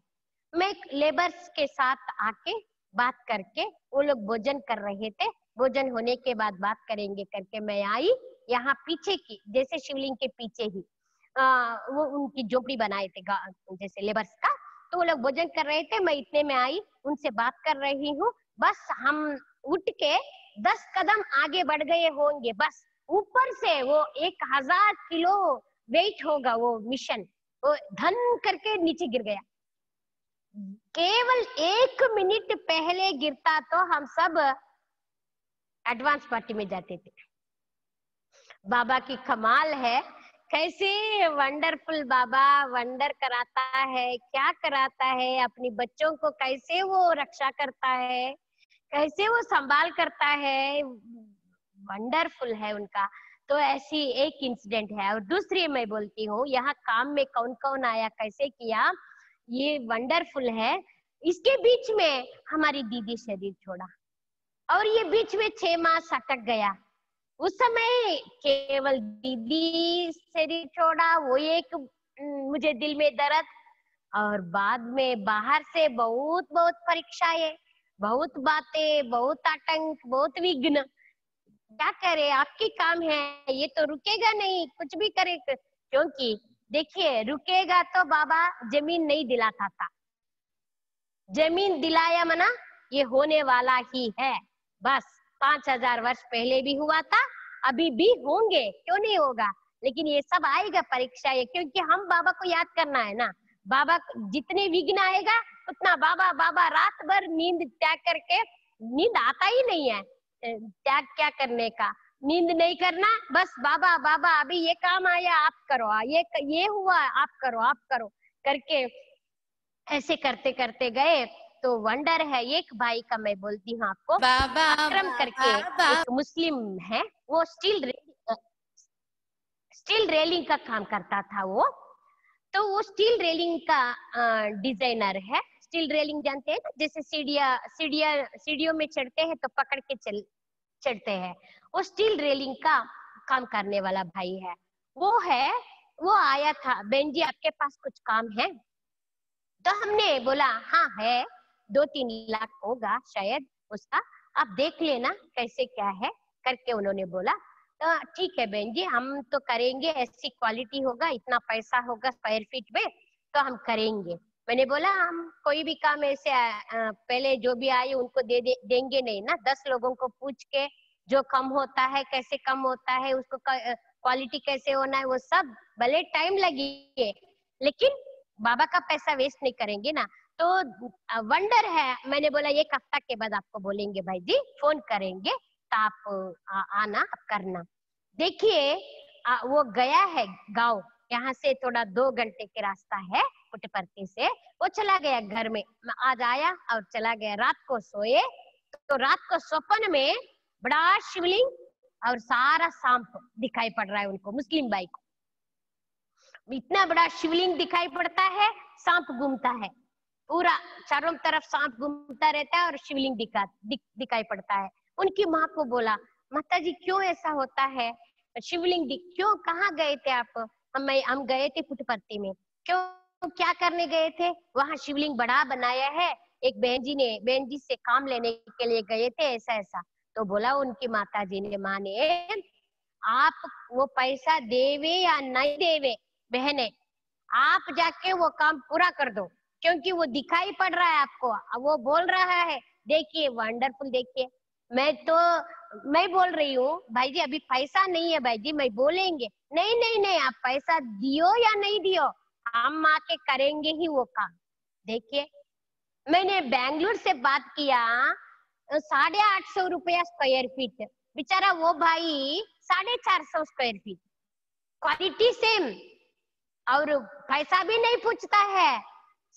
मैं लेबर्स के साथ आके बात करके, वो लोग भोजन कर रहे थे, भोजन होने के बाद बात करेंगे करके मैं आई यहाँ पीछे की, जैसे शिवलिंग के पीछे ही वो उनकी झोपड़ी बनाए थे जैसे लेबर्स का। तो वो लोग भोजन कर रहे थे, मैं इतने में आई, उनसे बात कर रही हूँ। बस हम उठ के 10 कदम आगे बढ़ गए होंगे, बस ऊपर से वो 1000 किलो वेट होगा वो मिशन, वो धन करके नीचे गिर गया। केवल 1 मिनट पहले गिरता तो हम सब एडवांस पार्टी में जाते थे। बाबा की कमाल है, कैसे वंडरफुल बाबा वंडर कराता है, क्या कराता है, अपनी बच्चों को कैसे वो रक्षा करता है, कैसे वो संभाल करता है, वंडरफुल है उनका। तो ऐसी एक इंसिडेंट है। और दूसरी मैं बोलती हूँ, यहाँ काम में कौन कौन आया, कैसे किया, ये वंडरफुल है। इसके बीच में हमारी दीदी शरीर छोड़ा और ये बीच में 6 मास अटक गया। उस समय केवल दीदी शरीर छोड़ा, वो एक मुझे दिल में दर्द। और बाद में बाहर से बहुत बहुत परीक्षाएं, बहुत बातें, बहुत आतंक, बहुत विघ्न। क्या करे, आपकी काम है, ये तो रुकेगा नहीं, कुछ भी करे। क्योंकि देखिए रुकेगा तो बाबा जमीन नहीं दिलाता था, जमीन दिलाया मना ये होने वाला ही है। बस 5000 वर्ष पहले भी हुआ था, अभी भी होंगे, क्यों नहीं होगा, लेकिन ये सब आएगा परीक्षा है। क्योंकि हम बाबा को याद करना है ना, बाबा जितने विघ्न आएगा उतना बाबा बाबा रात भर नींद त्याग करके, नींद आता ही नहीं है, त्याग क्या करने का, नींद नहीं करना, बस बाबा बाबा अभी ये काम आया आप करो, ये हुआ आप करो करके ऐसे करते करते गए। तो वंडर है, एक भाई का मैं बोलती हूँ आपको, अकरम करके एक मुस्लिम है, वो स्टील रेलिंग का काम करता था वो। तो वो स्टील रेलिंग का डिजाइनर है। स्टील रेलिंग जानते हैं ना, जैसे सीढ़ियों में चढ़ते हैं तो पकड़ के चढ़ते हैं, वो स्टील रेलिंग का काम करने वाला भाई है। वो आया था, बहन जी आपके पास कुछ काम है? तो हमने बोला हाँ है, 2-3 लाख होगा शायद उसका, आप देख लेना कैसे क्या है करके उन्होंने बोला। तो ठीक है बहन जी हम तो करेंगे, ऐसी क्वालिटी होगा, इतना पैसा होगा स्क्वायर फीट में तो हम करेंगे। मैंने बोला हम कोई भी काम ऐसे पहले जो भी आए उनको देंगे नहीं ना, 10 लोगों को पूछ के जो कम होता है कैसे कम होता है, उसको क्वालिटी कैसे होना है, वो सब भले टाइम लगे लेकिन बाबा का पैसा वेस्ट नहीं करेंगे ना। तो वंडर है, मैंने बोला 1 हफ्ता के बाद आपको बोलेंगे भाई जी, फोन करेंगे तो आप आना, आप करना। देखिए वो गया है गांव, यहाँ से थोड़ा 2 घंटे के रास्ता है पुट्टपर्थी से, वो चला गया घर में, आज आया और चला गया। रात को सोए तो रात को स्वप्न में बड़ा शिवलिंग और सारा सांप दिखाई पड़ रहा है उनको, मुस्लिम भाई को। इतना बड़ा शिवलिंग दिखाई पड़ता है, सांप घूमता है, पूरा चारों तरफ सांप घूमता रहता है और शिवलिंग दिखाई पड़ता है। उनकी माँ को बोला माता जी क्यों ऐसा होता है, शिवलिंग क्यों, कहाँ गए थे आप? हम गए थे पुट्टपर्थी में। क्यों, क्या करने गए थे? वहाँ शिवलिंग बड़ा बनाया है, एक बहन जी से काम लेने के लिए गए थे, ऐसा ऐसा। तो बोला उनकी माता जी ने, माँ ने, आप वो पैसा देवे या नहीं देवे बहने, आप जाके वो काम पूरा कर दो, क्योंकि वो दिखाई पड़ रहा है आपको, वो बोल रहा है। देखिए वंडरफुल, देखिए मैं बोल रही हूँ भाई जी अभी पैसा नहीं है भाई जी, मैं बोलेंगे नहीं नहीं नहीं, आप पैसा दियो या नहीं दियो, हम आके करेंगे ही वो काम। देखिए मैंने बेंगलुरु से बात किया, 850 रुपया स्क्वायर फीट, बेचारा वो भाई 450 स्क्वायर फीट, क्वालिटी सेम, और पैसा भी नहीं पूछता है,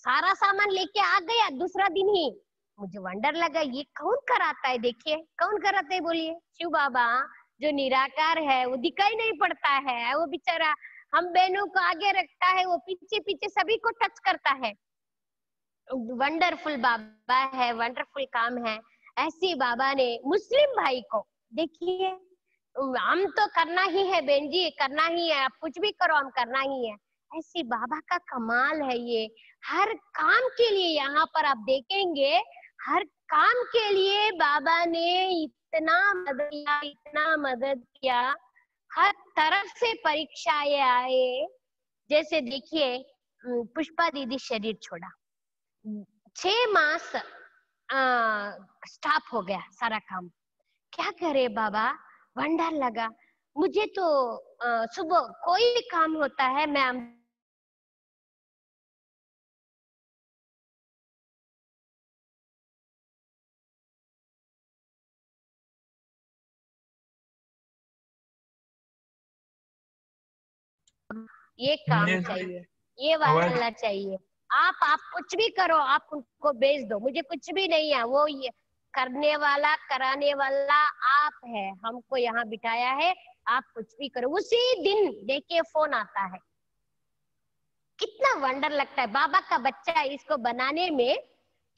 सारा सामान लेके आ गया दूसरा दिन ही। मुझे वंडर लगा ये कौन कराता है, देखिए कौन कराता है, बोलिए शिव बाबा जो निराकार है, वो दिखाई नहीं पड़ता है, वो बेचारा हम बहनों को आगे रखता है, वो पीछे पीछे सभी को टच करता है। वंडरफुल बाबा है, वंडरफुल काम है। ऐसी बाबा ने मुस्लिम भाई को, देखिए हम तो करना ही है बहन जी, करना ही है, आप कुछ भी करो हम करना ही है। ऐसी बाबा का कमाल है ये, हर काम के लिए यहाँ पर आप देखेंगे, हर काम के लिए बाबा ने इतना मदद किया, हर तरफ से परीक्षाएं आए। जैसे देखिए पुष्पा दीदी शरीर छोड़ा, 6 मास स्टॉप हो गया सारा काम, क्या करे बाबा, वंडर लगा मुझे तो। सुबह कोई भी काम होता है मैं ये काम चाहिए, ये वाला चाहिए, आप कुछ भी करो, आप उनको भेज दो, मुझे कुछ भी नहीं है, वो ये करने वाला कराने वाला आप है, हमको यहाँ बिठाया है, आप कुछ भी करो। उसी दिन देखिए फोन आता है, कितना वंडर लगता है। बाबा का बच्चा इसको बनाने में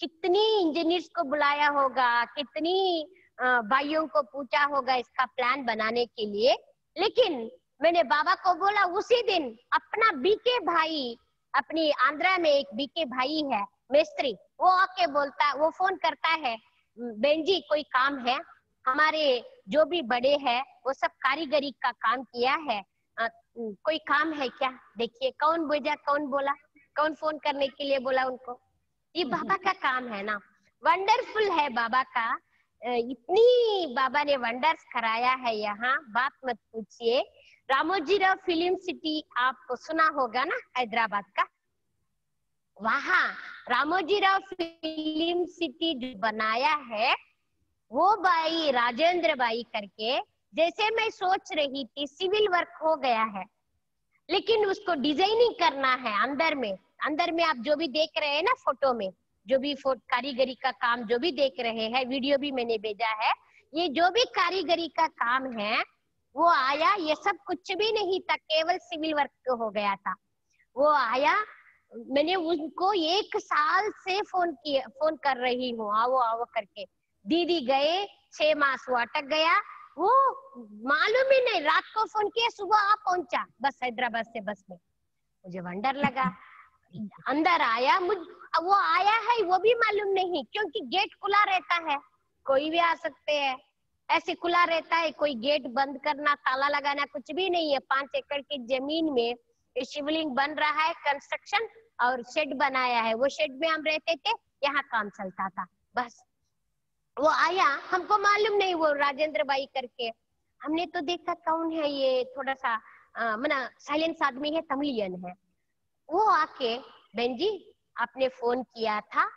कितनी इंजीनियर्स को बुलाया होगा, कितनी भाइयों को पूछा होगा इसका प्लान बनाने के लिए। लेकिन मैंने बाबा को बोला उसी दिन, अपना बीके भाई, अपनी आंध्रा में एक बीके भाई है मिस्त्री, वो आके बोलता, वो फोन करता है, बहन जी कोई काम है, हमारे जो भी बड़े हैं वो सब कारीगरी का काम किया है, कोई काम है क्या? देखिए कौन भेजा, कौन बोला, कौन फोन करने के लिए बोला उनको, ये बाबा का काम है ना। वंडरफुल है बाबा का, इतनी बाबा ने वंडर्स कराया है यहाँ, बात मत पूछिए। रामोजीराव फिल्म सिटी आप सुना होगा ना, हैदराबाद का, वहाँ रामोजीराव फिल्म सिटी जो बनाया है वो बाई राजेंद्र बाई करके, जैसे मैं सोच रही थी सिविल वर्क हो गया है, लेकिन उसको डिजाइनिंग करना है अंदर में। अंदर में आप जो भी देख रहे हैं ना फोटो में, जो भी कारीगरी का काम जो भी देख रहे हैं, वीडियो भी मैंने भेजा है, ये जो भी कारीगरी का काम है वो आया, ये सब कुछ भी नहीं था, केवल सिविल वर्क हो गया था। वो आया, मैंने उनको 1 साल से फोन कर रही हूँ, आओ आओ करके। दीदी गए, 6 मास वो अटक गया, वो मालूम ही नहीं, रात को फोन किया, सुबह आप पहुंचा बस हैदराबाद से बस में। मुझे वंडर लगा, अंदर आया, वो आया है वो भी मालूम नहीं, क्योंकि गेट खुला रहता है, कोई भी आ सकते हैं, ऐसे खुला रहता है, कोई गेट बंद करना ताला लगाना कुछ भी नहीं है। 5 एकड़ की जमीन में शिवलिंग बन रहा है, कंस्ट्रक्शन, और शेड बनाया है, वो शेड में हम रहते थे, यहाँ काम चलता था बस। वो आया, हमको मालूम नहीं वो राजेंद्र बाई करके, हमने तो देखा कौन है ये, थोड़ा सा मना साइलेंस आदमी है, तमिलियन है। वो आके, बहन जी आपने फोन किया था,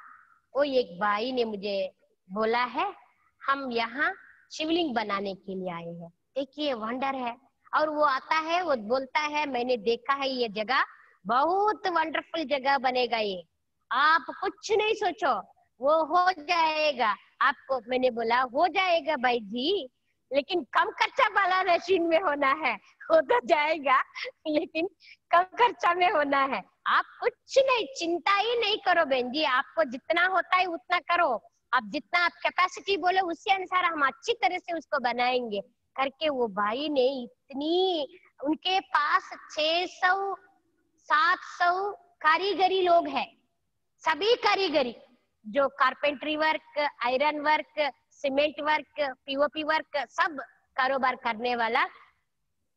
वो एक बाई ने मुझे बोला है, हम यहाँ शिवलिंग बनाने के लिए आए हैं। देखिए वंडर है। और वो आता है, वो बोलता है मैंने देखा है ये जगह, बहुत वंडरफुल जगह बनेगा ये, आप कुछ नहीं सोचो, वो हो जाएगा आपको। मैंने बोला हो जाएगा भाई जी, लेकिन कम खर्चा वाला मशीन में होना है, हो तो जाएगा लेकिन कम खर्चा में होना है। आप कुछ नहीं, चिंता ही नहीं करो बहन जी, आपको जितना होता है उतना करो, आप जितना आप कैपेसिटी बोले उसके अनुसार हम अच्छी तरह से उसको बनाएंगे करके। वो भाई ने इतनी, उनके पास 600-700 कारीगरी लोग हैं, सभी कारीगरी, जो carpentry work, iron work, cement work, POP work, सब कारोबार करने वाला,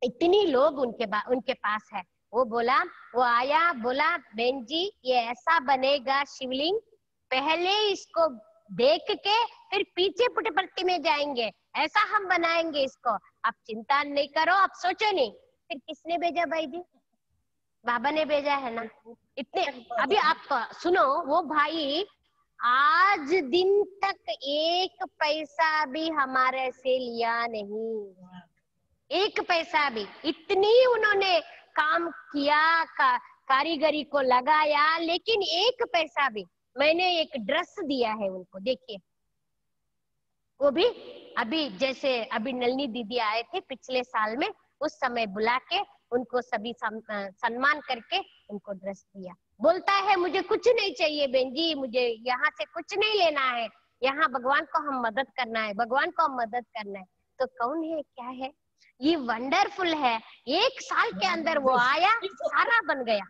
इतनी लोग उनके पास है। वो बोला, वो आया, बोला बहन जी ये ऐसा बनेगा शिवलिंग, पहले इसको देख के फिर पीछे पुटपर्ती में जाएंगे, ऐसा हम बनाएंगे इसको, आप चिंता नहीं करो, आप सोचो नहीं। फिर किसने भेजा भाई जी? बाबा ने भेजा है ना। इतने, अभी आप सुनो, वो भाई आज दिन तक 1 पैसा भी हमारे से लिया नहीं, 1 पैसा भी। इतनी उन्होंने काम किया, कारीगरी को लगाया, लेकिन 1 पैसा भी। मैंने एक ड्रेस दिया है उनको, देखिए, वो भी अभी जैसे अभी नलनी दीदी आए थे पिछले साल में, उस समय बुला के उनको सभी सम्मान करके उनको ड्रेस दिया। बोलता है मुझे कुछ नहीं चाहिए बहन जी, मुझे यहाँ से कुछ नहीं लेना है, यहाँ भगवान को हम मदद करना है, भगवान को हम मदद करना है। तो कौन है, क्या है, ये वंडरफुल है। 1 साल के अंदर वो आया, सारा बन गया।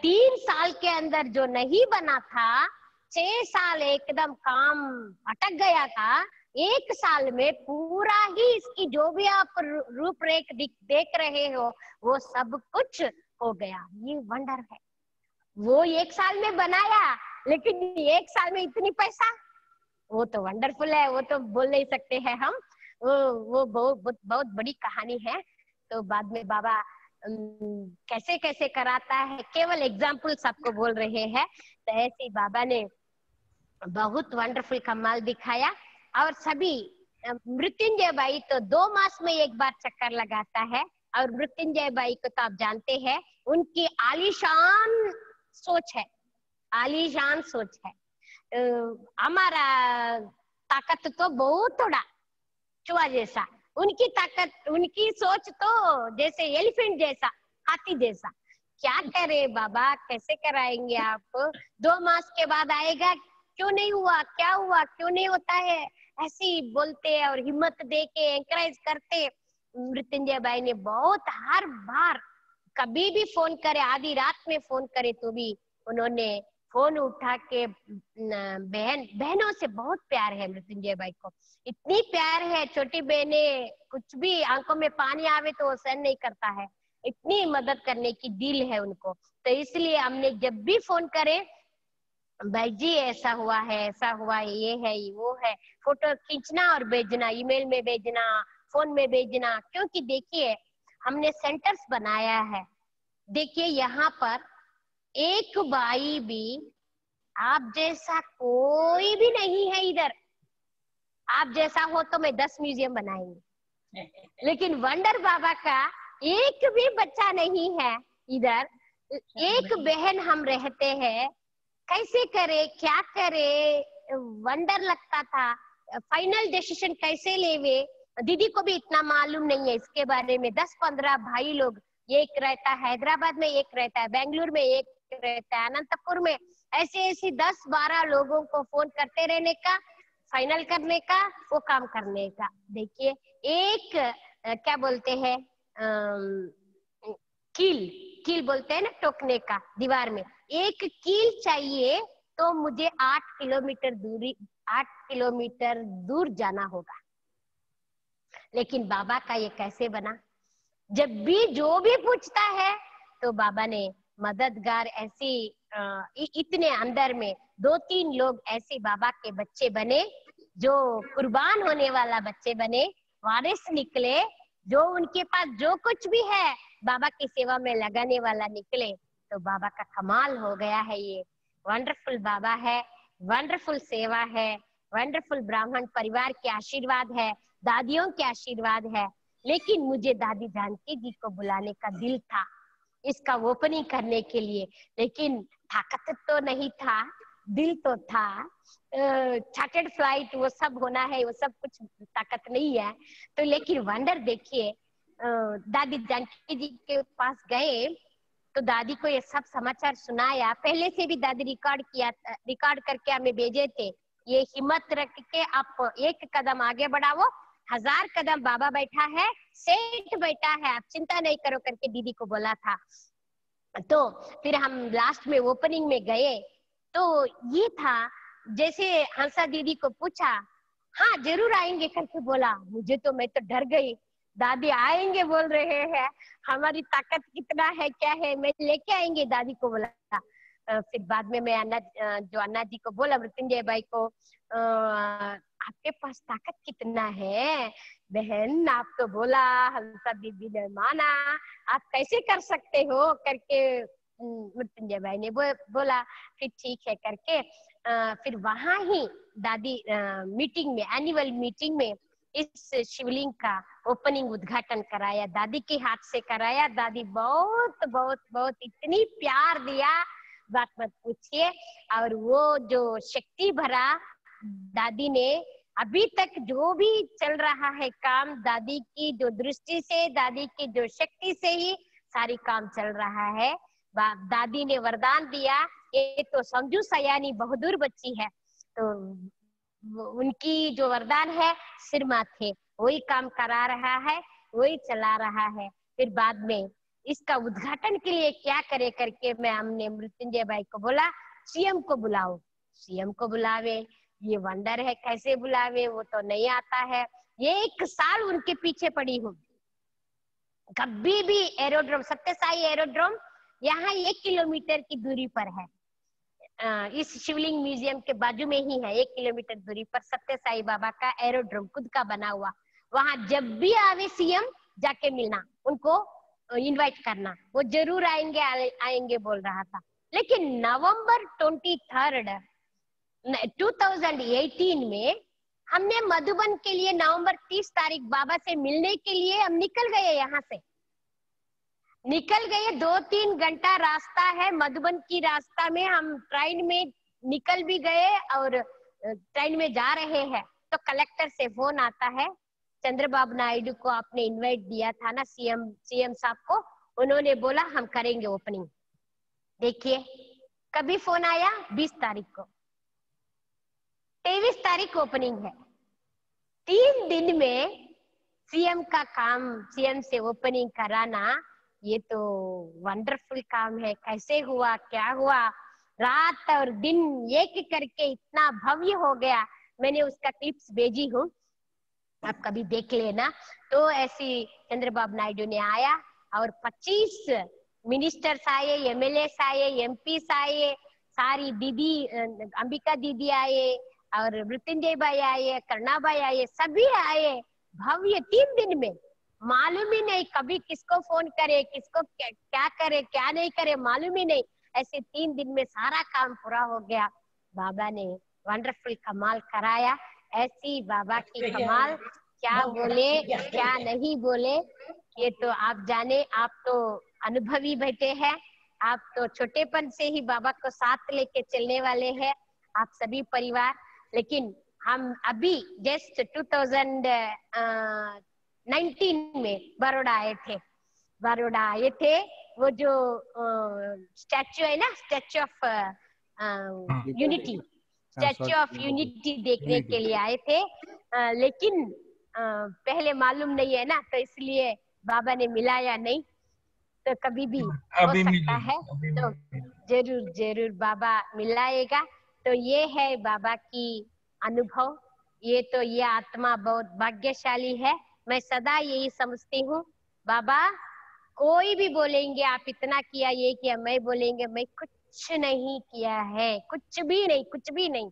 3 साल के अंदर जो नहीं बना था, 6 साल एकदम काम अटक गया था, 1 साल में पूरा ही इसकी जो भी आप रूपरेख देख रहे हो वो सब कुछ हो गया। ये वंडर है। वो 1 साल में बनाया, लेकिन 1 साल में इतनी पैसा, वो तो वंडरफुल है, वो तो बोल नहीं सकते हैं हम। वो बहुत बड़ी कहानी है। तो बाद में बाबा कैसे कैसे कराता है, केवल एग्जाम्पल सबको बोल रहे हैं। तो ऐसे बाबा ने बहुत वंडरफुल कमाल दिखाया। और सभी, मृत्युंजय बाई तो 2 मास में एक बार चक्कर लगाता है, और मृत्युंजय बाई को तो आप जानते हैं, उनकी आलीशान सोच है, आलीशान सोच है। हमारा ताकत तो बहुत थोड़ा चुहा जैसा, उनकी ताकत, उनकी सोच तो जैसे एलिफेंट जैसा, हाथी जैसा। क्या करे बाबा, कैसे कराएंगे आप? 2 मास के बाद आएगा, क्यों नहीं हुआ, क्या हुआ, क्यों नहीं होता है, ऐसे ही बोलते और हिम्मत दे के एंकरेज करते। मृत्युंजय बाई ने बहुत, हर बार कभी भी फोन करे, आधी रात में फोन करे तो भी उन्होंने फोन उठा के, बहनों से बहुत प्यार है मृत्युंजय बाई को, इतनी प्यार है, छोटी बहने कुछ भी आंखों में पानी आवे तो वो सहन नहीं करता है, इतनी मदद करने की दिल है उनको। तो इसलिए हमने जब भी फोन करे, भाई जी ऐसा हुआ है, ऐसा हुआ है, ये है, वो है, फोटो खींचना और भेजना, ईमेल में भेजना, फोन में भेजना। क्योंकि देखिए हमने सेंटर्स बनाया है, देखिए यहाँ पर एक भाई भी आप जैसा कोई भी नहीं है इधर। आप जैसा हो तो मैं 10 म्यूजियम बनाएंगे, लेकिन वंडर बाबा का एक भी बच्चा नहीं है इधर। एक बहन हम रहते हैं, कैसे करे क्या करे, वंडर लगता था। फाइनल डिसीजन कैसे लेवे, दीदी को भी इतना मालूम नहीं है इसके बारे में। 10-15 भाई लोग, एक रहता है हैदराबाद में, एक रहता है बेंगलुरु में, एक रहता है अनंतपुर में, ऐसे ऐसे 10-12 लोगों को फोन करते रहने का, फाइनल करने का, वो काम करने का। देखिए एक क्या बोलते हैं, कील बोलते हैं ना, टोकने का दीवार में, एक कील चाहिए तो मुझे 8 किलोमीटर दूर जाना होगा। लेकिन बाबा का ये कैसे बना? जब भी जो भी पूछता है तो बाबा ने मददगार ऐसी इतने अंदर में 2-3 लोग ऐसे बाबा के बच्चे बने, जो कुर्बान होने वाला बच्चे बने, वारिस निकले, जो उनके पास जो कुछ भी है बाबा की सेवा में लगाने वाला निकले। तो बाबा का कमाल हो गया है। ये वंडरफुल बाबा है, वंडरफुल सेवा है, वंडरफुल ब्राह्मण परिवार के आशीर्वाद है, दादियों के आशीर्वाद है। लेकिन मुझे दादी जानकी जी को बुलाने का दिल था, इसका ओपनिंग करने के लिए, लेकिन ताकत तो नहीं था, दिल तो था। चार्टर्ड फ्लाइट वो सब होना है, वो सब कुछ ताकत नहीं है। तो लेकिन वंडर देखिए, दादी जानकी जी के पास गए तो दादी को ये सब समाचार सुनाया। पहले से भी दादी रिकॉर्ड करके हमें भेजे थे। ये हिम्मत रख के आप एक कदम आगे बढ़ाओ, 1000 कदम बाबा बैठा है, सेठ बैठा है, आप चिंता नहीं करो करके दीदी को बोला था। तो फिर हम लास्ट में ओपनिंग में गए तो ये था, जैसे हंसा दीदी को पूछा, हाँ जरूर आएंगे करके बोला। मुझे तो, मैं तो डर गई, दादी आएंगे बोल रहे हैं, हमारी ताकत कितना है क्या है, मैं लेके आएंगे दादी को बोला। फिर बाद में मैं अन्ना जी को बोला, मृत्युंजय भाई को, आपके पास ताकत कितना है बहन? आप तो बोला, हंसा दीदी ने माना, आप कैसे कर सकते हो करके मृत्युंजय भाई ने बोला। फिर ठीक है करके फिर वहां ही दादी मीटिंग में, एनुअल मीटिंग में इस शिवलिंग का ओपनिंग उद्घाटन कराया, दादी के हाथ से कराया। दादी बहुत बहुत बहुत इतनी प्यार दिया, बात मत पूछिए। और वो जो शक्ति भरा दादी ने, अभी तक जो भी चल रहा है काम, दादी की जो दृष्टि से, दादी की जो शक्ति से ही सारी काम चल रहा है। दादी ने वरदान दिया, ये तो समझू सयानी बहादुर बच्ची है, तो उनकी जो वरदान है सिर माथे, वही काम करा रहा है, वही चला रहा है। फिर बाद में इसका उद्घाटन के लिए क्या करे करके हमने मृत्युंजय भाई को बोला, सीएम को बुलाओ। सीएम को बुलावे, ये वंडर है, कैसे बुलावे, वो तो नहीं आता है। ये 1 साल उनके पीछे पड़ी हूँ। कभी भी एरोड्रोम, सत्य साई एरोड्रोम यहाँ 1 किलोमीटर की दूरी पर है, इस शिवलिंग म्यूजियम के बाजू में ही है। 1 किलोमीटर दूरी पर सत्य साई बाबा का एरोड्रोम खुद का बना हुआ। वहां जब भी आवे सीएम, जाके मिलना, उनको इनवाइट करना, वो जरूर आएंगे बोल रहा था। लेकिन नवंबर 23 2018 में हमने मधुबन के लिए नवंबर 30 तारीख बाबा से मिलने के लिए हम निकल गए, यहाँ से निकल गए। 2-3 घंटा रास्ता है मधुबन की रास्ता में, हम ट्रेन में निकल भी गए और ट्रेन में जा रहे हैं तो कलेक्टर से फोन आता है, चंद्रबाबू नायडू को आपने इनवाइट दिया था ना सीएम साहब को, उन्होंने बोला हम करेंगे ओपनिंग। देखिए कभी फोन आया, 20 तारीख को, 23 तारीख ओपनिंग है। 3 दिन में सीएम का काम, सीएम से ओपनिंग कराना, ये तो वंडरफुल काम है। कैसे हुआ, क्या हुआ, रात और दिन एक करके इतना भव्य हो गया। मैंने उसका क्लिप्स भेजी हूँ, आप कभी देख लेना। तो ऐसी चंद्रबाबू नायडू ने आया और 25 मिनिस्टर्स आए, एमएलएस आए, एमपीस आए, सारी दीदी, अंबिका दीदी आए और मृत्युंजय भाई आए, करुणा भाई आए, सभी आए भव्य। 3 दिन में मालूम ही नहीं कभी किसको फोन करे, किसको क्या करे क्या नहीं करे, मालूम ही नहीं। ऐसे 3 दिन में सारा काम पूरा हो गया। बाबा ने वंडरफुल कमाल कराया। ऐसी बाबा की कमाल, क्या बोले क्या नहीं बोले, ये तो आप जाने। आप तो अनुभवी बैठे हैं, आप तो छोटेपन से ही बाबा को साथ लेके चलने वाले हैं, आप सभी परिवार। लेकिन हम अभी जस्ट 2019 में बड़ौदा आए थे। वो जो स्टैचू है ना, statue of unity, statue of unity देखने के लिए आए थे। लेकिन पहले मालूम नहीं है ना, तो इसलिए बाबा ने मिलाया नहीं। तो कभी भी हो सकता है, तो जरूर जरूर बाबा मिलाएगा। तो ये है बाबा की अनुभव। ये तो ये आत्मा बहुत भाग्यशाली है। मैं सदा यही समझती हूँ, बाबा कोई भी बोलेंगे आप इतना किया, ये किया, मैं बोलेंगे मैं कुछ नहीं किया है, कुछ भी नहीं।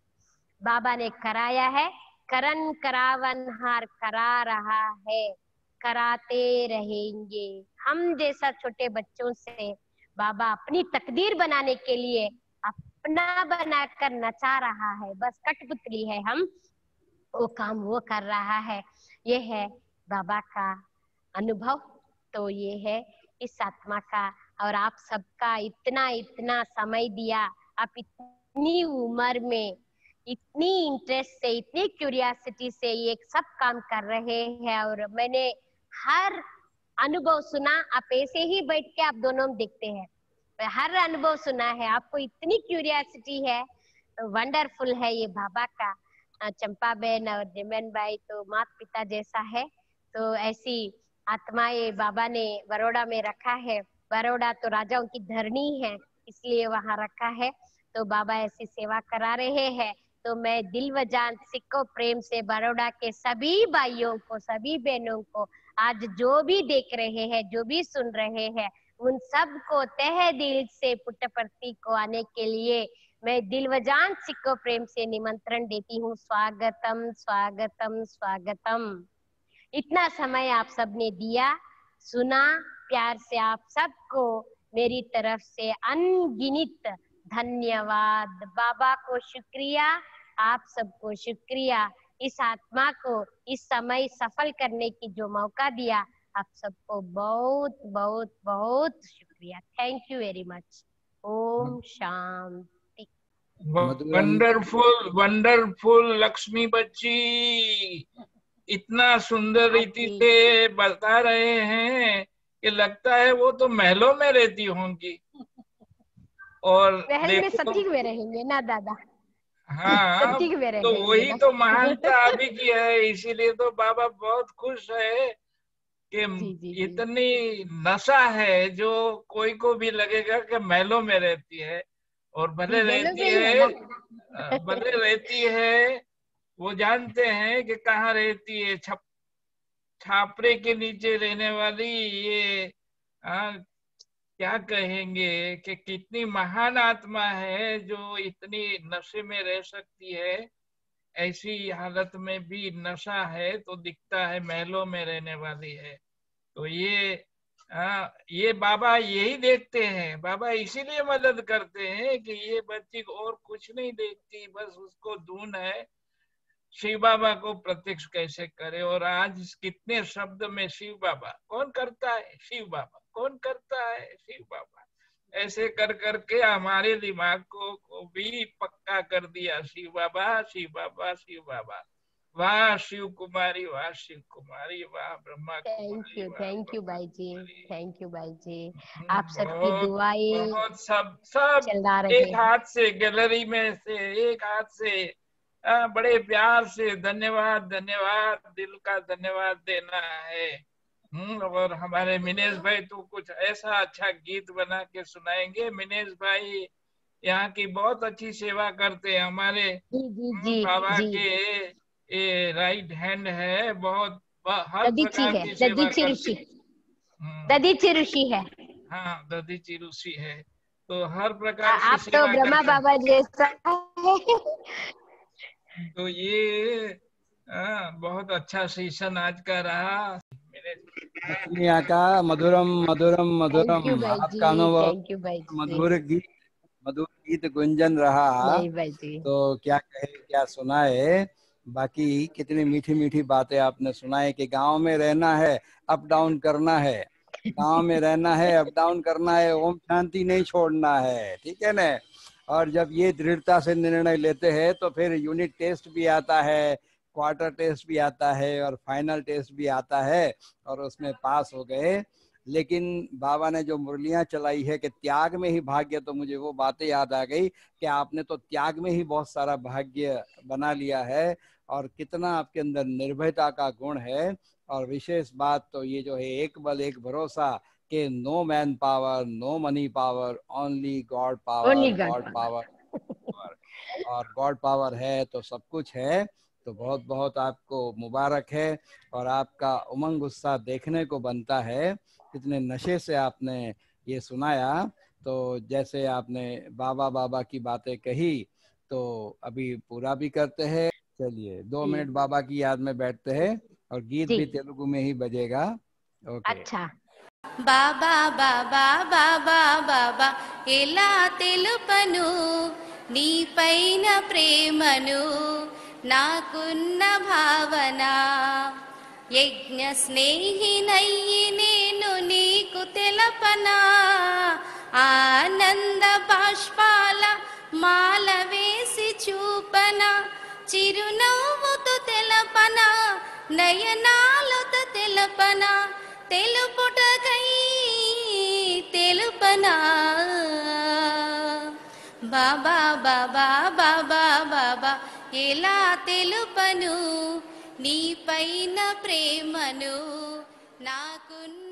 बाबा ने कराया है, करन करावनहार करा रहा है, कराते रहेंगे। हम जैसा छोटे बच्चों से बाबा अपनी तकदीर बनाने के लिए अपना बनाकर नचा रहा है। बस कठपुतली है हम, वो काम वो कर रहा है। ये है बाबा का अनुभव। तो ये है इस आत्मा का। और आप सबका इतना समय दिया, आप इतनी उम्र में इतनी इंटरेस्ट से, इतनी क्यूरियोसिटी से ये सब काम कर रहे हैं। और मैंने हर अनुभव सुना, आप ऐसे ही बैठ के आप दोनों देखते हैं, हर अनुभव सुना है, आपको इतनी क्यूरियोसिटी है। वंडरफुल है ये बाबा का। चंपा बहन और जिमन भाई तो माता पिता जैसा है। तो ऐसी आत्माएं बाबा ने बड़ौदा में रखा है। बड़ौदा तो राजाओं की धरनी है, इसलिए वहां रखा है। तो बाबा ऐसी सेवा करा रहे हैं। तो मैं दिल व जान सिक्को प्रेम से बड़ौदा के सभी भाइयों को, सभी बहनों को, आज जो भी देख रहे हैं, जो भी सुन रहे हैं, उन सब को तहे दिल से पुट्टपर्ती को आने के लिए मैं दिल व जान सिक्को प्रेम से निमंत्रण देती हूँ। स्वागतम स्वागतम स्वागतम। इतना समय आप सबने दिया, सुना, प्यार से आप सबको मेरी तरफ से अनगिनत धन्यवाद। बाबा को शुक्रिया, आप सबको शुक्रिया, इस आत्मा को इस समय सफल करने की जो मौका दिया, आप सबको बहुत बहुत बहुत शुक्रिया। Thank you very much. ओम शांति। वंडरफुल वंडरफुल लक्ष्मी बच्ची, इतना सुंदर रीति से बता रहे हैं कि लगता है वो तो महलों में रहती होंगी। और महल में सतीक में रहेंगे ना दादा? हाँ, सतीक में तो रहेंगे वही ना? तो महानता अभी की है। इसीलिए तो बाबा बहुत खुश है कि जी। इतनी नशा है जो कोई को भी लगेगा कि महलों में रहती है। और भले रहती है, वो जानते हैं कि कहाँ रहती है। छापरे के नीचे रहने वाली ये क्या कहेंगे कि कितनी महान आत्मा है जो इतनी नशे में रह सकती है। ऐसी हालत में भी नशा है तो दिखता है महलों में रहने वाली है। तो ये बाबा यही देखते हैं। बाबा इसीलिए मदद करते हैं कि ये बच्ची को और कुछ नहीं देखती, बस उसको धुन है शिव बाबा को प्रत्यक्ष कैसे करे। और आज कितने शब्द में शिव बाबा कौन करता है, शिव बाबा कौन करता है, शिव बाबा। ऐसे कर करके हमारे दिमाग को भी पक्का कर दिया। शिव बाबा, शिव बाबा, शिव बाबा। वाह शिव कुमारी, वाह शिव कुमारी, वाह ब्रह्मा कुमारी। थैंक यू भाई जी, थैक यू भाई जी। आप सबकी दुआएं बहुत सब चला रहे एक हाथ से, गैलरी में से एक हाथ से बड़े प्यार से धन्यवाद धन्यवाद, दिल का धन्यवाद देना है। और हमारे मिनेश भाई तो कुछ ऐसा अच्छा गीत बना के सुनाएंगे। मिनेश भाई यहाँ की बहुत अच्छी सेवा करते हैं। हमारे बाबा के ये राइट हैंड है, बहुत हर प्रकार की सेवा करते हैं। दधीची ऋषि है। हाँ, दधीची ऋषि है, तो हर प्रकार की आप सेवा तो ब्रह्मा बाबा जैसा तो ये बहुत अच्छा सेशन आज का रहा। लक्ष्मी का मधुरम मधुरम मधुरम, आपका अनुभव मधुर गीत मधुर गीत गुंजन रहा, नहीं बजी। तो क्या कहे क्या सुनाए। बाकी कितनी मीठी मीठी बातें आपने सुनाए कि गांव में रहना है, अप डाउन करना है, गांव में रहना है, अप डाउन करना है, ओम शांति नहीं छोड़ना है, ठीक है ना। और जब ये दृढ़ता से निर्णय लेते हैं तो फिर यूनिट टेस्ट भी आता है, क्वार्टर टेस्ट भी आता है और फाइनल टेस्ट भी आता है, और उसमें पास हो गए। लेकिन बाबा ने जो मुरलियां चलाई है कि त्याग में ही भाग्य, तो मुझे वो बातें याद आ गई कि आपने तो त्याग में ही बहुत सारा भाग्य बना लिया है, और कितना आपके अंदर निर्भयता का गुण है। और विशेष बात तो ये जो है, एक बल एक भरोसा कि no man power, no money power, only God only power, God God. Power. और गॉड पावर है तो सब कुछ है। तो बहुत बहुत आपको मुबारक है, और आपका उमंग उत्साह देखने को बनता है। कितने नशे से आपने ये सुनाया। तो जैसे आपने बाबा बाबा की बातें कही, तो अभी पूरा भी करते हैं। चलिए 2 मिनट बाबा की याद में बैठते हैं, और गीत जी भी तेलुगु में ही बजेगा। ओके। अच्छा। బాబా బాబా బాబా బాబా ఎలా తెలుపను నీ పైన ప్రేమను నాకున్న భావన యజ్ఞ స్నేహినయ్యి నేను నీకు తెలపనా ఆనంద బాష్పాల మాల వేసి చూపన చిరునవ్వుతో తెలపనా నయనాలతో తెలపనా తెలుపుటకై తెలుపనా బాబా బాబా బాబా బాబా ఎలా తెలుపను నీ పైన ప్రేమను నాకున్న